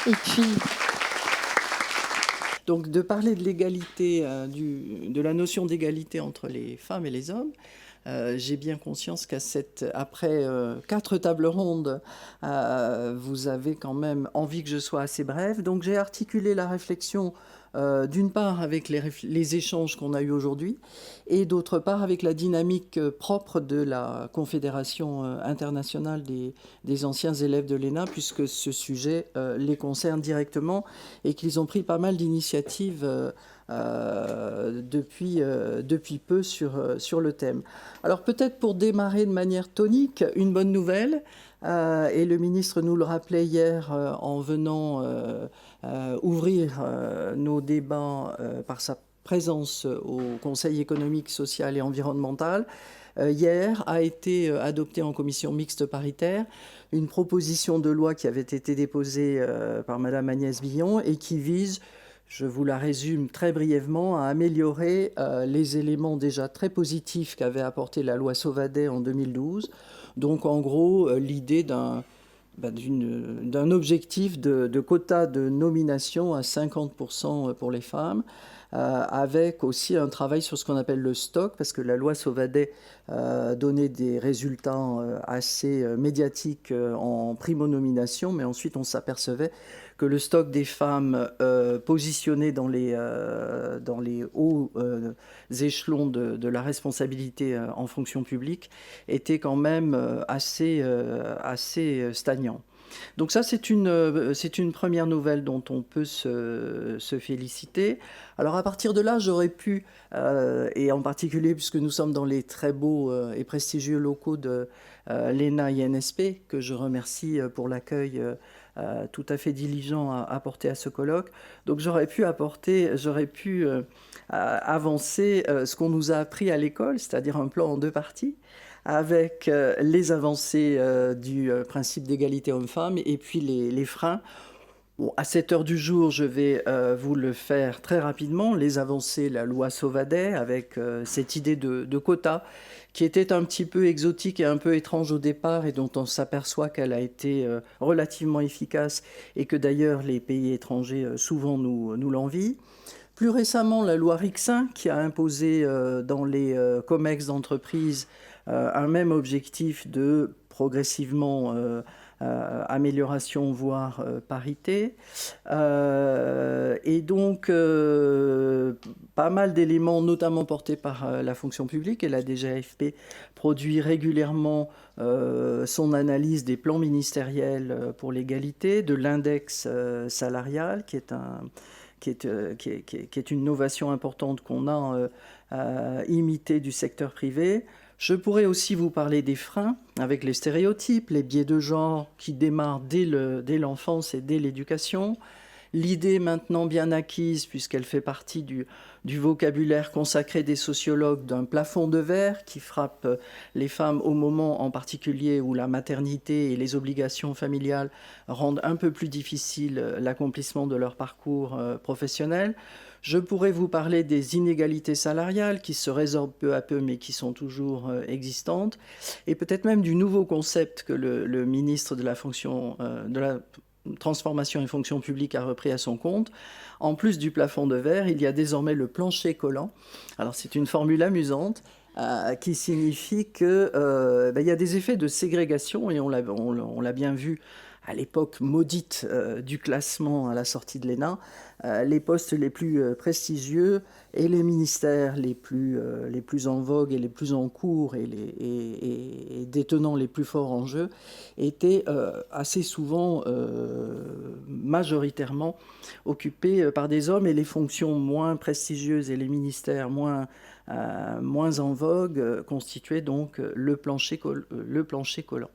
Et puis... Donc de parler de l'égalité, de la notion d'égalité entre les femmes et les hommes, J'ai bien conscience qu'après 4 tables rondes, vous avez quand même envie que je sois assez brève. Donc j'ai articulé la réflexion d'une part avec les échanges qu'on a eus aujourd'hui et d'autre part avec la dynamique propre de la Confédération internationale des anciens élèves de l'ENA, puisque ce sujet les concerne directement et qu'ils ont pris pas mal d'initiatives depuis peu sur le thème. Alors peut-être pour démarrer de manière tonique, une bonne nouvelle, et le ministre nous le rappelait hier en venant ouvrir nos débats par sa présence au Conseil économique, social et environnemental. Hier a été adoptée en commission mixte paritaire une proposition de loi qui avait été déposée par Madame Agnès Billon et qui vise, je vous la résume très brièvement, à améliorer les éléments déjà très positifs qu'avait apporté la loi Sauvadet en 2012. Donc en gros, l'idée d'un objectif de quota de nomination à 50% pour les femmes, avec aussi un travail sur ce qu'on appelle le stock, parce que la loi Sauvadet donnait des résultats assez médiatiques en primo-nomination, mais ensuite on s'apercevait que le stock des femmes positionnées dans les hauts échelons de la responsabilité en fonction publique était quand même assez stagnant. Donc ça, c'est une première nouvelle dont on peut se féliciter. Alors à partir de là, j'aurais pu, et en particulier puisque nous sommes dans les très beaux et prestigieux locaux de l'ENA-INSP, que je remercie pour l'accueil tout à fait diligent apporté à ce colloque. Donc j'aurais pu avancer ce qu'on nous a appris à l'école, c'est-à-dire un plan en 2 parties, avec les avancées du principe d'égalité homme-femme et puis les freins. Bon, à cette heure du jour, je vais vous le faire très rapidement. Les avancées, la loi Sauvadet, avec cette idée de quota qui était un petit peu exotique et un peu étrange au départ et dont on s'aperçoit qu'elle a été relativement efficace et que d'ailleurs les pays étrangers souvent nous l'envient. Plus récemment, la loi Rixain qui a imposé dans les COMEX d'entreprise un même objectif de progressivement amélioration, voire parité. Et donc, pas mal d'éléments, notamment portés par la fonction publique, et la DGAFP produit régulièrement son analyse des plans ministériels pour l'égalité, de l'index salarial, qui est une innovation importante qu'on a imitée du secteur privé. Je pourrais aussi vous parler des freins avec les stéréotypes, les biais de genre qui démarrent dès l'enfance et dès l'éducation. L'idée maintenant bien acquise, puisqu'elle fait partie du vocabulaire consacré des sociologues, d'un plafond de verre qui frappe les femmes au moment en particulier où la maternité et les obligations familiales rendent un peu plus difficile l'accomplissement de leur parcours professionnel. Je pourrais vous parler des inégalités salariales qui se résorbent peu à peu mais qui sont toujours existantes, et peut-être même du nouveau concept que le ministre de la transformation et fonction publique a repris à son compte. En plus du plafond de verre, il y a désormais le plancher collant. Alors c'est une formule amusante qui signifie qu'il y a des effets de ségrégation, et on l'a bien vu à l'époque maudite du classement à la sortie de l'ENA. Les postes les plus prestigieux et les ministères les plus en vogue et les plus en cours et détenant les plus forts enjeux étaient assez souvent majoritairement occupés par des hommes, et les fonctions moins prestigieuses et les ministères moins en vogue constituaient donc le plancher collant.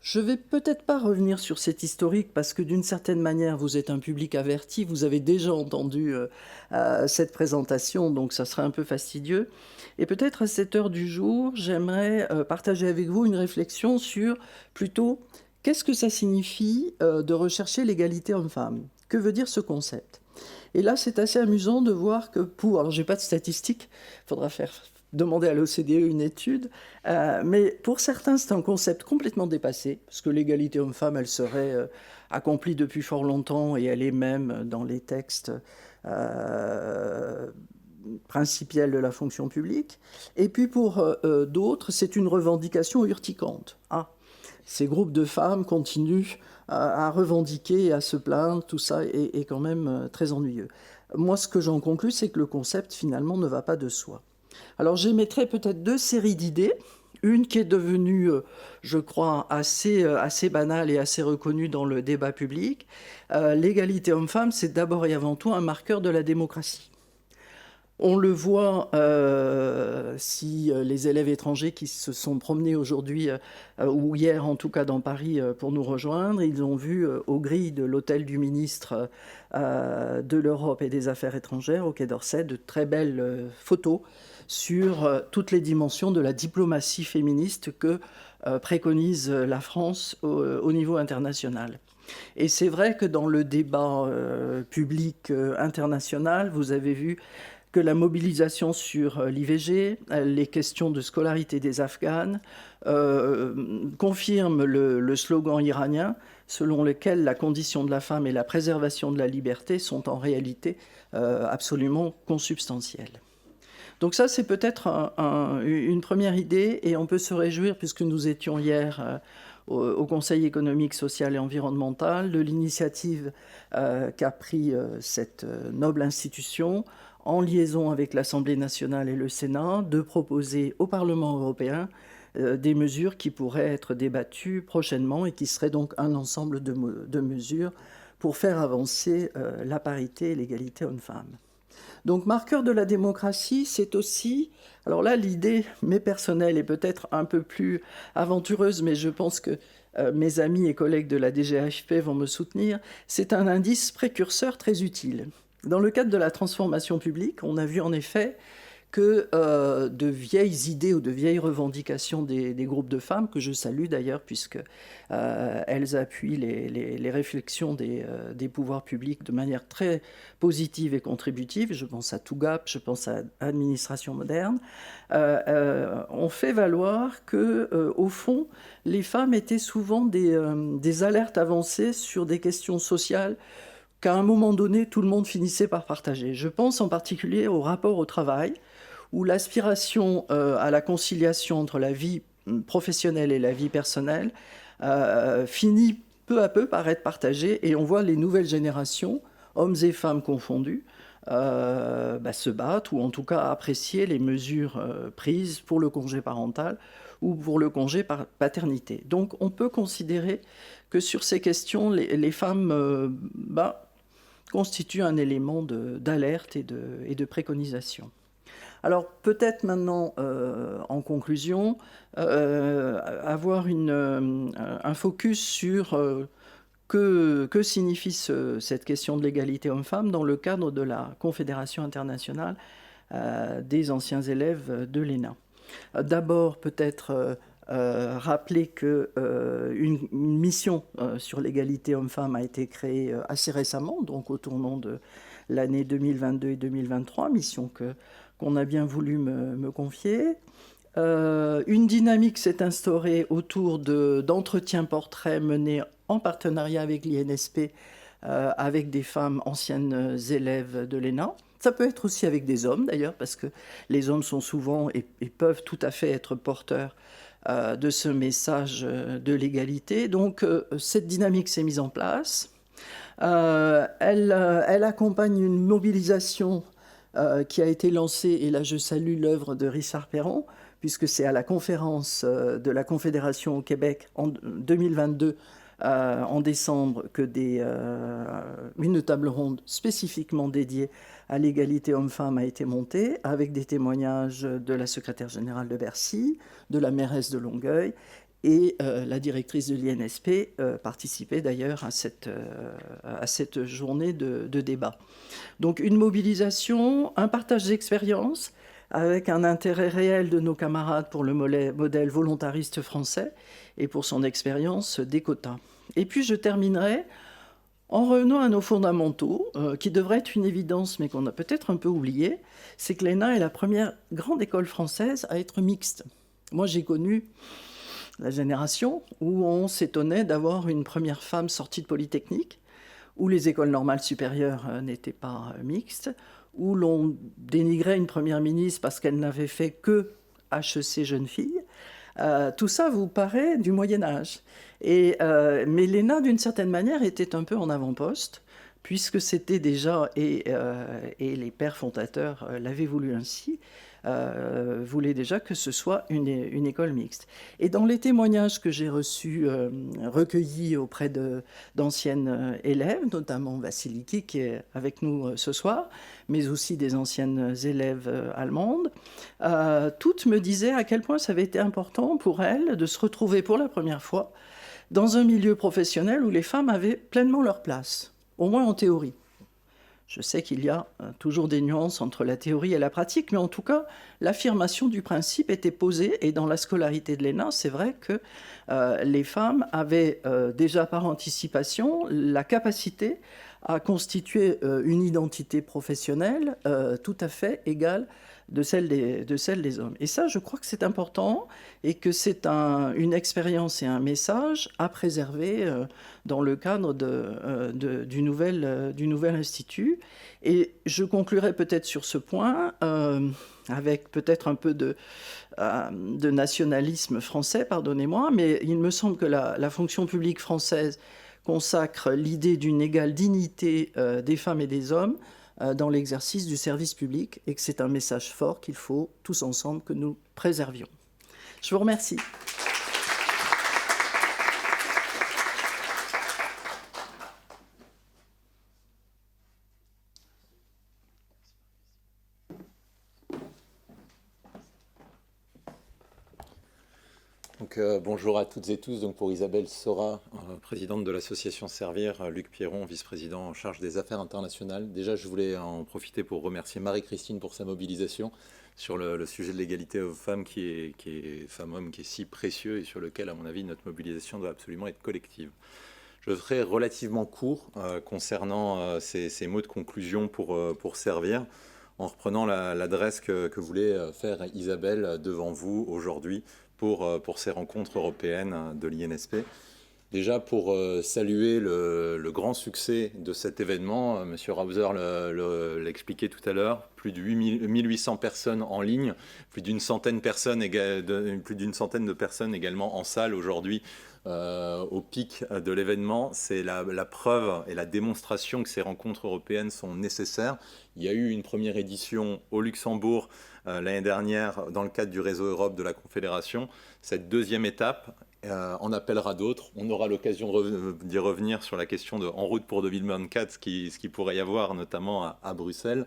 Je ne vais peut-être pas revenir sur cet historique parce que d'une certaine manière, vous êtes un public averti, vous avez déjà entendu cette présentation, donc ça serait un peu fastidieux. Et peut-être à cette heure du jour, j'aimerais partager avec vous une réflexion sur plutôt qu'est-ce que ça signifie de rechercher l'égalité homme-femme. Que veut dire ce concept? Et là, c'est assez amusant de voir que alors je n'ai pas de statistiques, il faudra demander à l'OCDE une étude, mais pour certains, c'est un concept complètement dépassé, parce que l'égalité homme-femme, elle serait accomplie depuis fort longtemps, et elle est même dans les textes principielle de la fonction publique. Et puis pour d'autres, c'est une revendication urticante. Ah, ces groupes de femmes continuent à revendiquer et à se plaindre, tout ça est quand même très ennuyeux. Moi, ce que j'en conclus, c'est que le concept, finalement, ne va pas de soi. Alors, j'émettrai peut-être 2 séries d'idées. Une qui est devenue, je crois, assez banale et assez reconnue dans le débat public. L'égalité homme-femme, c'est d'abord et avant tout un marqueur de la démocratie. On le voit si les élèves étrangers qui se sont promenés aujourd'hui, ou hier en tout cas dans Paris pour nous rejoindre, ils ont vu aux grilles de l'hôtel du ministre de l'Europe et des Affaires étrangères au Quai d'Orsay de très belles photos sur toutes les dimensions de la diplomatie féministe que préconise la France au niveau international. Et c'est vrai que dans le débat public international, vous avez vu que la mobilisation sur l'IVG, les questions de scolarité des Afghanes, confirment le slogan iranien selon lequel la condition de la femme et la préservation de la liberté sont en réalité absolument consubstantielles. Donc ça, c'est peut-être une première idée, et on peut se réjouir, puisque nous étions hier au Conseil économique, social et environnemental, de l'initiative qu'a pris cette noble institution, en liaison avec l'Assemblée nationale et le Sénat, de proposer au Parlement européen des mesures qui pourraient être débattues prochainement et qui seraient donc un ensemble de mesures pour faire avancer la parité et l'égalité hommes-femmes. Donc, marqueur de la démocratie, c'est aussi... Alors là, l'idée, mais personnelle, est peut-être un peu plus aventureuse, mais je pense que mes amis et collègues de la DGHP vont me soutenir. C'est un indice précurseur très utile. Dans le cadre de la transformation publique, on a vu en effet que de vieilles idées ou de vieilles revendications des groupes de femmes, que je salue d'ailleurs, puisque elles appuient les réflexions des pouvoirs publics de manière très positive et contributive. Je pense à TOUGAP, je pense à Administration moderne. On fait valoir que, au fond, les femmes étaient souvent des alertes avancées sur des questions sociales qu'à un moment donné, tout le monde finissait par partager. Je pense en particulier au rapport au travail, où l'aspiration à la conciliation entre la vie professionnelle et la vie personnelle finit peu à peu par être partagée, et on voit les nouvelles générations, hommes et femmes confondus, se battre, ou en tout cas apprécier les mesures prises pour le congé parental ou pour le congé paternité. Donc on peut considérer que sur ces questions, les femmes constituent un élément d'alerte et de préconisation. Alors peut-être maintenant, en conclusion, avoir un focus sur que signifie cette question de l'égalité homme-femme dans le cadre de la Confédération internationale des anciens élèves de l'ENA. D'abord, peut-être rappeler qu'une mission sur l'égalité homme-femme a été créée assez récemment, donc au tournant de l'année 2022 et 2023, mission qu'on a bien voulu me confier. Une dynamique s'est instaurée autour d'entretiens portraits menés en partenariat avec l'INSP, avec des femmes anciennes élèves de l'ENA. Ça peut être aussi avec des hommes d'ailleurs, parce que les hommes sont souvent et peuvent tout à fait être porteurs de ce message de l'égalité. Donc cette dynamique s'est mise en place. Elle accompagne une mobilisation qui a été lancée, et là je salue l'œuvre de Richard Perron, puisque c'est à la conférence de la Confédération au Québec en 2022, en décembre, que une table ronde spécifiquement dédiée à l'égalité homme-femme a été montée, avec des témoignages de la secrétaire générale de Bercy, de la mairesse de Longueuil, et la directrice de l'INSP participait d'ailleurs à cette journée de débat. Donc une mobilisation, un partage d'expériences, avec un intérêt réel de nos camarades pour le modèle volontariste français et pour son expérience des quotas. Et puis je terminerai en revenant à nos fondamentaux, qui devraient être une évidence, mais qu'on a peut-être un peu oublié. C'est que l'ENA est la première grande école française à être mixte. Moi, j'ai connu la génération où on s'étonnait d'avoir une première femme sortie de Polytechnique, où les écoles normales supérieures n'étaient pas mixtes, où l'on dénigrait une première ministre parce qu'elle n'avait fait que HEC jeune fille. Tout ça vous paraît du Moyen-Âge. Mais l'ENA, d'une certaine manière, était un peu en avant-poste, puisque c'était déjà, et les pères fondateurs l'avaient voulu ainsi, voulaient déjà que ce soit une école mixte. Et dans les témoignages que j'ai reçus, recueillis auprès d'anciennes élèves, notamment Vassiliki qui est avec nous ce soir, mais aussi des anciennes élèves allemandes, toutes me disaient à quel point ça avait été important pour elles de se retrouver pour la première fois dans un milieu professionnel où les femmes avaient pleinement leur place, au moins en théorie. Je sais qu'il y a toujours des nuances entre la théorie et la pratique, mais en tout cas, l'affirmation du principe était posée. Et dans la scolarité de l'ENA, c'est vrai que les femmes avaient déjà par anticipation la capacité à constituer une identité professionnelle tout à fait égale de celle des hommes. Et ça, je crois que c'est important et que c'est une expérience et un message à préserver dans le cadre du nouvel institut. Et je conclurai peut-être sur ce point avec peut-être un peu de nationalisme français, pardonnez-moi, mais il me semble que la fonction publique française consacre l'idée d'une égale dignité des femmes et des hommes dans l'exercice du service public et que c'est un message fort qu'il faut tous ensemble que nous préservions. Je vous remercie. Donc, bonjour à toutes et tous. Donc, pour Isabelle Sora, présidente de l'association Servir, Luc Pierron, vice-président en charge des affaires internationales. Déjà, je voulais en profiter pour remercier Marie-Christine pour sa mobilisation sur le sujet de l'égalité homme-femme qui est femme-homme, qui est si précieux et sur lequel, à mon avis, notre mobilisation doit absolument être collective. Je serai relativement court concernant ces mots de conclusion pour Servir, en reprenant l'adresse que voulait faire Isabelle devant vous aujourd'hui pour ces rencontres européennes de l'INSP. Déjà, pour saluer le grand succès de cet événement, M. Rauser l'expliquait tout à l'heure, plus de 1800 personnes en ligne, plus d'une centaine de personnes également en salle aujourd'hui au pic de l'événement. C'est la preuve et la démonstration que ces rencontres européennes sont nécessaires. Il y a eu une première édition au Luxembourg l'année dernière dans le cadre du réseau Europe de la Confédération. Cette deuxième étape en appellera d'autres. On aura l'occasion d'y revenir sur la question de En route pour 2024, ce qui pourrait y avoir notamment à Bruxelles.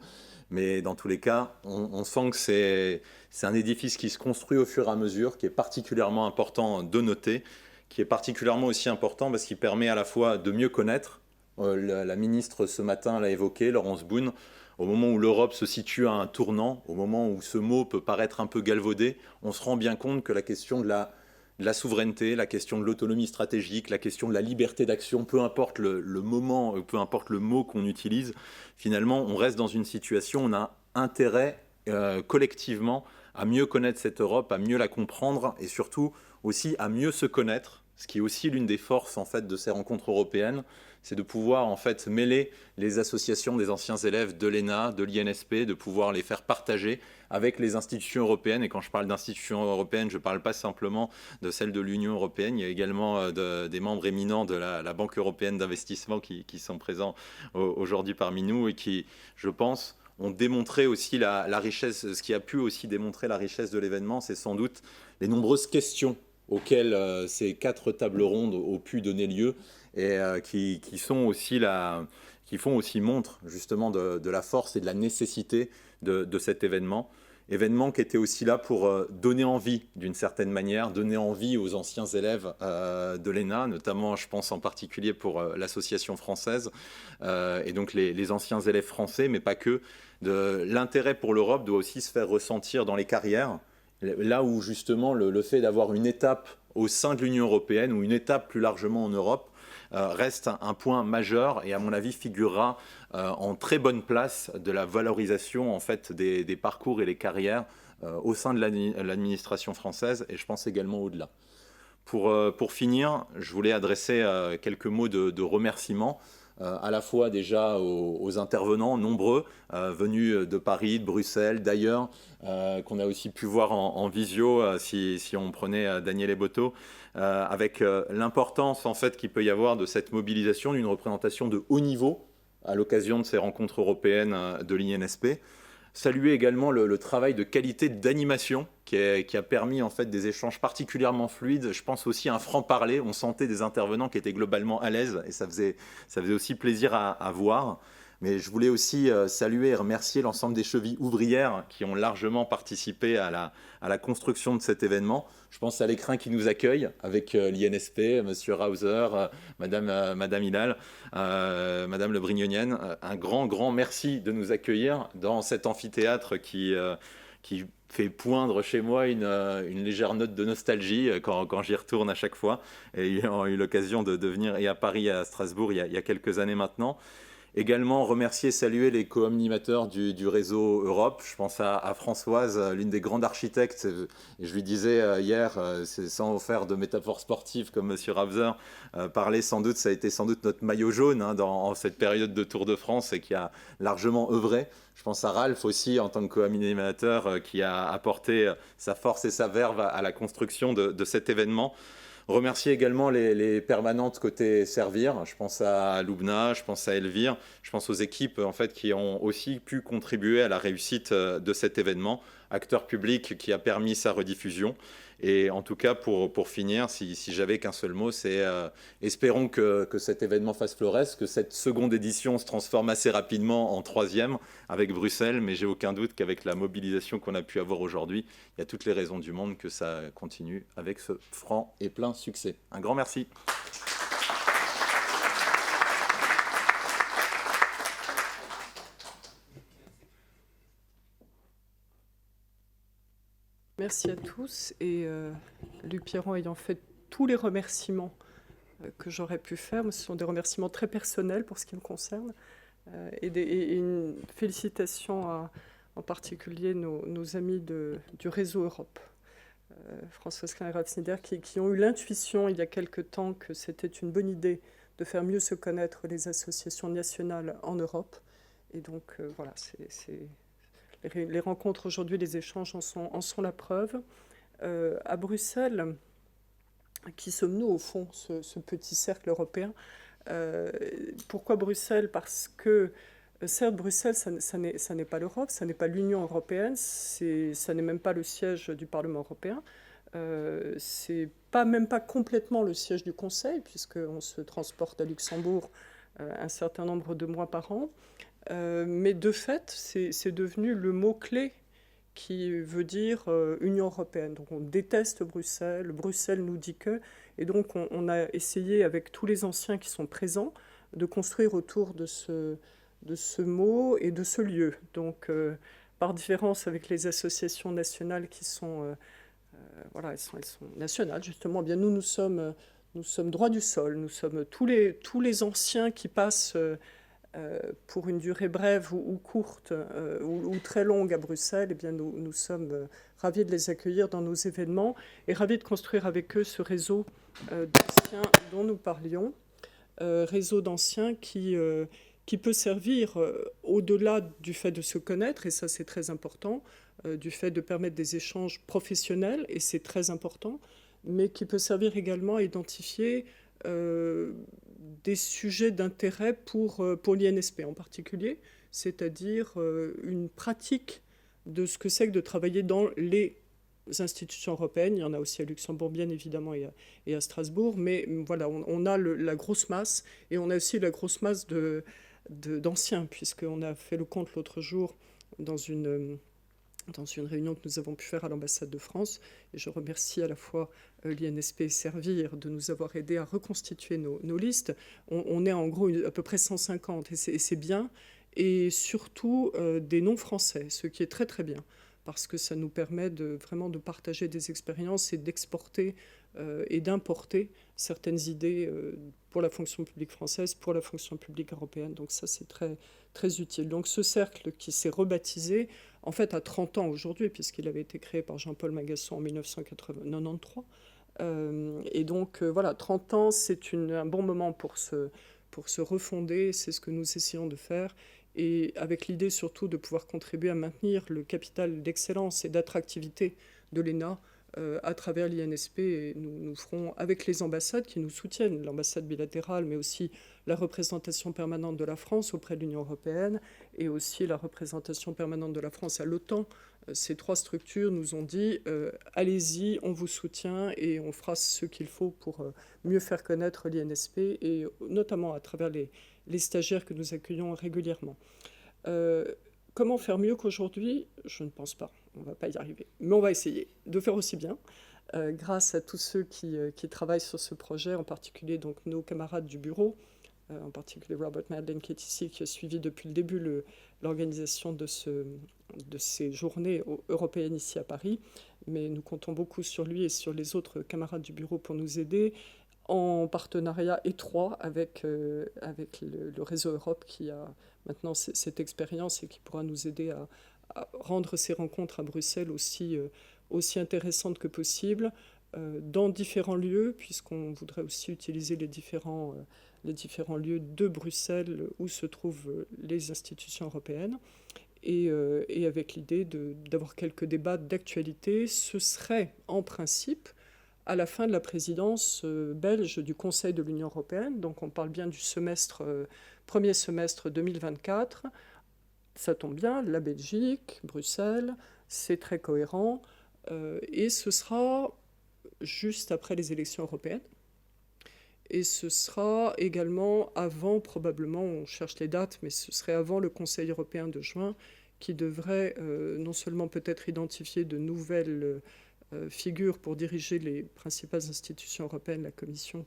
Mais dans tous les cas, on sent que c'est un édifice qui se construit au fur et à mesure, qui est particulièrement important de noter, qui est particulièrement aussi important parce qu'il permet à la fois de mieux connaître, la ministre ce matin l'a évoqué, Laurence Boone, au moment où l'Europe se situe à un tournant, au moment où ce mot peut paraître un peu galvaudé, on se rend bien compte que la question de la souveraineté, la question de l'autonomie stratégique, la question de la liberté d'action, peu importe le moment, peu importe le mot qu'on utilise, finalement, on reste dans une situation où on a intérêt collectivement à mieux connaître cette Europe, à mieux la comprendre et surtout aussi à mieux se connaître, ce qui est aussi l'une des forces en fait de ces rencontres européennes, c'est de pouvoir en fait mêler les associations des anciens élèves de l'ENA, de l'INSP, de pouvoir les faire partager avec les institutions européennes. Et quand je parle d'institutions européennes, je ne parle pas simplement de celles de l'Union européenne, il y a également des membres éminents de la Banque européenne d'investissement qui sont présents aujourd'hui parmi nous et qui, je pense, ont démontré aussi la richesse. Ce qui a pu aussi démontrer la richesse de l'événement, c'est sans doute les nombreuses questions auxquelles ces 4 tables rondes ont pu donner lieu et qui font aussi montre justement de la force et de la nécessité de cet événement qui était aussi là pour donner envie d'une certaine manière, donner envie aux anciens élèves de l'ENA, notamment je pense en particulier pour l'association française et donc les anciens élèves français, mais pas que. L'intérêt pour l'Europe doit aussi se faire ressentir dans les carrières, là où justement le fait d'avoir une étape au sein de l'Union européenne ou une étape plus largement en Europe reste un point majeur et à mon avis figurera en très bonne place de la valorisation en fait des parcours et les carrières au sein de l'administration française et je pense également au-delà. Pour finir, je voulais adresser quelques mots de remerciement à la fois déjà aux intervenants nombreux venus de Paris, de Bruxelles, d'ailleurs, qu'on a aussi pu voir en visio si on prenait Daniel Eboto, avec l'importance en fait qu'il peut y avoir de cette mobilisation d'une représentation de haut niveau à l'occasion de ces rencontres européennes de l'INSP. Saluer également le travail de qualité d'animation qui a permis en fait des échanges particulièrement fluides. Je pense aussi à un franc-parler. On sentait des intervenants qui étaient globalement à l'aise et ça faisait aussi plaisir à voir. Mais je voulais aussi saluer et remercier l'ensemble des chevilles ouvrières qui ont largement participé à la construction de cet événement. Je pense à l'écrin qui nous accueille avec l'INSP, M. Rauser, Madame Hilal, Madame Le Brignonienne. Un grand merci de nous accueillir dans cet amphithéâtre qui fait poindre chez moi une légère note de nostalgie quand j'y retourne à chaque fois. Et ayant eu l'occasion de venir et à Paris et à Strasbourg il y a quelques années maintenant. Également remercier et saluer les co-animateurs du réseau Europe. Je pense à Françoise, l'une des grandes architectes. Et je lui disais hier, c'est sans faire de métaphore sportive comme M. Rabzer, ça a été sans doute notre maillot jaune dans cette période de Tour de France et qui a largement œuvré. Je pense à Ralph aussi en tant que co-animateur qui a apporté sa force et sa verve à la construction de cet événement. Remercier également les permanentes côté Servir. Je pense à Loubna, je pense à Elvire, je pense aux équipes en fait, qui ont aussi pu contribuer à la réussite de cet événement. Acteur public qui a permis sa rediffusion. Et en tout cas, pour finir, si j'avais qu'un seul mot, c'est espérons que cet événement fasse florès, que cette seconde édition se transforme assez rapidement en troisième avec Bruxelles, mais j'ai aucun doute qu'avec la mobilisation qu'on a pu avoir aujourd'hui, il y a toutes les raisons du monde que ça continue avec ce franc et plein succès. Un grand merci. Merci à tous et Luc Pierron ayant fait tous les remerciements que j'aurais pu faire, ce sont des remerciements très personnels pour ce qui me concerne et une félicitation en particulier nos amis du réseau Europe, Françoise Klein et Ralph Snider, qui ont eu l'intuition il y a quelque temps que c'était une bonne idée de faire mieux se connaître les associations nationales en Europe. Et donc voilà, les rencontres aujourd'hui, les échanges en sont la preuve. À Bruxelles, qui sommes-nous au fond, ce petit cercle européen? Pourquoi Bruxelles? Parce que, certes, Bruxelles, ça n'est pas l'Europe, ça n'est pas l'Union européenne, ça n'est même pas le siège du Parlement européen, c'est même pas complètement le siège du Conseil, puisqu'on se transporte à Luxembourg un certain nombre de mois par an. Mais de fait, c'est devenu le mot-clé qui veut dire Union européenne. Donc on déteste Bruxelles, Bruxelles nous dit que, et donc on a essayé avec tous les anciens qui sont présents de construire autour de ce mot et de ce lieu. Donc par différence avec les associations nationales qui sont, elles sont nationales justement, bien nous sommes droit du sol, nous sommes tous les anciens qui passent pour une durée brève ou courte ou très longue à Bruxelles, eh bien nous sommes ravis de les accueillir dans nos événements et ravis de construire avec eux ce réseau d'anciens dont nous parlions, réseau d'anciens qui peut servir au-delà du fait de se connaître, et ça c'est très important, du fait de permettre des échanges professionnels, et c'est très important, mais qui peut servir également à identifier des sujets d'intérêt pour l'INSP en particulier, c'est-à-dire une pratique de ce que c'est que de travailler dans les institutions européennes. Il y en a aussi à Luxembourg, bien évidemment, et à Strasbourg, mais voilà, on a la grosse masse, et on a aussi la grosse masse d'anciens, puisqu'on a fait le compte l'autre jour dans une réunion que nous avons pu faire à l'ambassade de France, et je remercie à la fois l'INSP et Servir de nous avoir aidés à reconstituer nos listes. On est en gros à peu près 150, et c'est bien, et surtout des non-français, ce qui est très très bien, parce que ça nous permet vraiment de partager des expériences et d'exporter et d'importer certaines idées pour la fonction publique française, pour la fonction publique européenne. Donc ça, c'est très, très utile. Donc ce cercle qui s'est rebaptisé, en fait, à 30 ans aujourd'hui, puisqu'il avait été créé par Jean-Paul Magasson en 1993. Et donc, voilà, 30 ans, c'est un bon moment pour se pour se refonder. C'est ce que nous essayons de faire, et avec l'idée surtout de pouvoir contribuer à maintenir le capital d'excellence et d'attractivité de l'ENA à travers l'INSP. Et nous ferons avec les ambassades qui nous soutiennent, l'ambassade bilatérale, mais aussi la représentation permanente de la France auprès de l'Union européenne et aussi la représentation permanente de la France à l'OTAN. Ces 3 structures nous ont dit allez-y, on vous soutient et on fera ce qu'il faut pour mieux faire connaître l'INSP, et notamment à travers les stagiaires que nous accueillons régulièrement. Comment faire mieux qu'aujourd'hui? Je ne pense pas. On ne va pas y arriver. Mais on va essayer de faire aussi bien, grâce à tous ceux qui travaillent sur ce projet, en particulier donc, nos camarades du bureau, en particulier Robert Madeleine qui est ici, qui a suivi depuis le début l'organisation de ces journées européennes ici à Paris. Mais nous comptons beaucoup sur lui et sur les autres camarades du bureau pour nous aider, en partenariat étroit avec le réseau Europe qui a maintenant cette expérience et qui pourra nous aider à rendre ces rencontres à Bruxelles aussi intéressantes que possible, dans différents lieux, puisqu'on voudrait aussi utiliser les différents lieux de Bruxelles où se trouvent les institutions européennes, et avec l'idée d'avoir quelques débats d'actualité. Ce serait en principe à la fin de la présidence belge du Conseil de l'Union européenne, donc on parle bien du premier semestre 2024. Ça tombe bien, la Belgique, Bruxelles, c'est très cohérent, et ce sera juste après les élections européennes. Et ce sera également avant, probablement, on cherche les dates, mais ce serait avant le Conseil européen de juin, qui devrait non seulement peut-être identifier de nouvelles figures pour diriger les principales institutions européennes, la Commission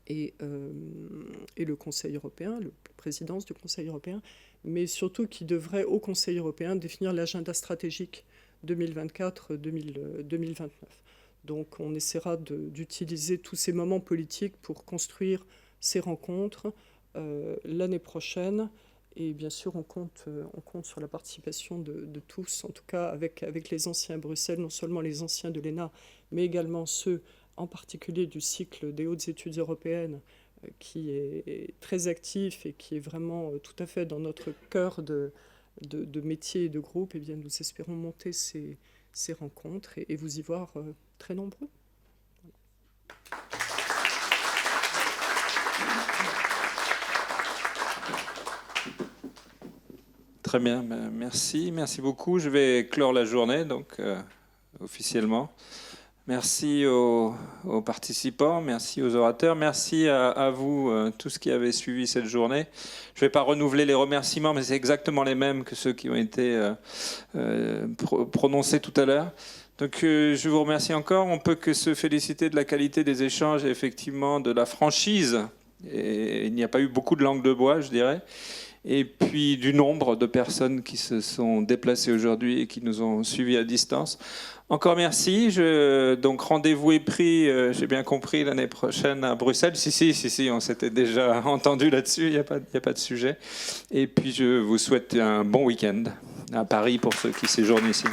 et le Conseil européen, la présidence du Conseil européen, mais surtout qui devrait, au Conseil européen, définir l'agenda stratégique 2024-2029. Donc on essaiera d'utiliser tous ces moments politiques pour construire ces rencontres l'année prochaine. Et bien sûr, on compte sur la participation de tous, en tout cas avec les anciens à Bruxelles, non seulement les anciens de l'ENA, mais également ceux en particulier du cycle des hautes études européennes, qui est très actif et qui est vraiment tout à fait dans notre cœur de métier et de groupe. Et bien, nous espérons monter ces rencontres et vous y voir très nombreux. Très bien, merci beaucoup. Je vais clore la journée, donc officiellement. Merci aux participants, merci aux orateurs, merci à vous tous qui avez suivi cette journée. Je ne vais pas renouveler les remerciements, mais c'est exactement les mêmes que ceux qui ont été prononcés tout à l'heure. Donc je vous remercie encore. On ne peut que se féliciter de la qualité des échanges et effectivement de la franchise. Et il n'y a pas eu beaucoup de langue de bois, je dirais. Et puis du nombre de personnes qui se sont déplacées aujourd'hui et qui nous ont suivis à distance. Encore merci. Donc rendez-vous est pris, j'ai bien compris, l'année prochaine à Bruxelles. Si, on s'était déjà entendu là-dessus, il n'y a pas de sujet. Et puis je vous souhaite un bon week-end à Paris pour ceux qui séjournent ici.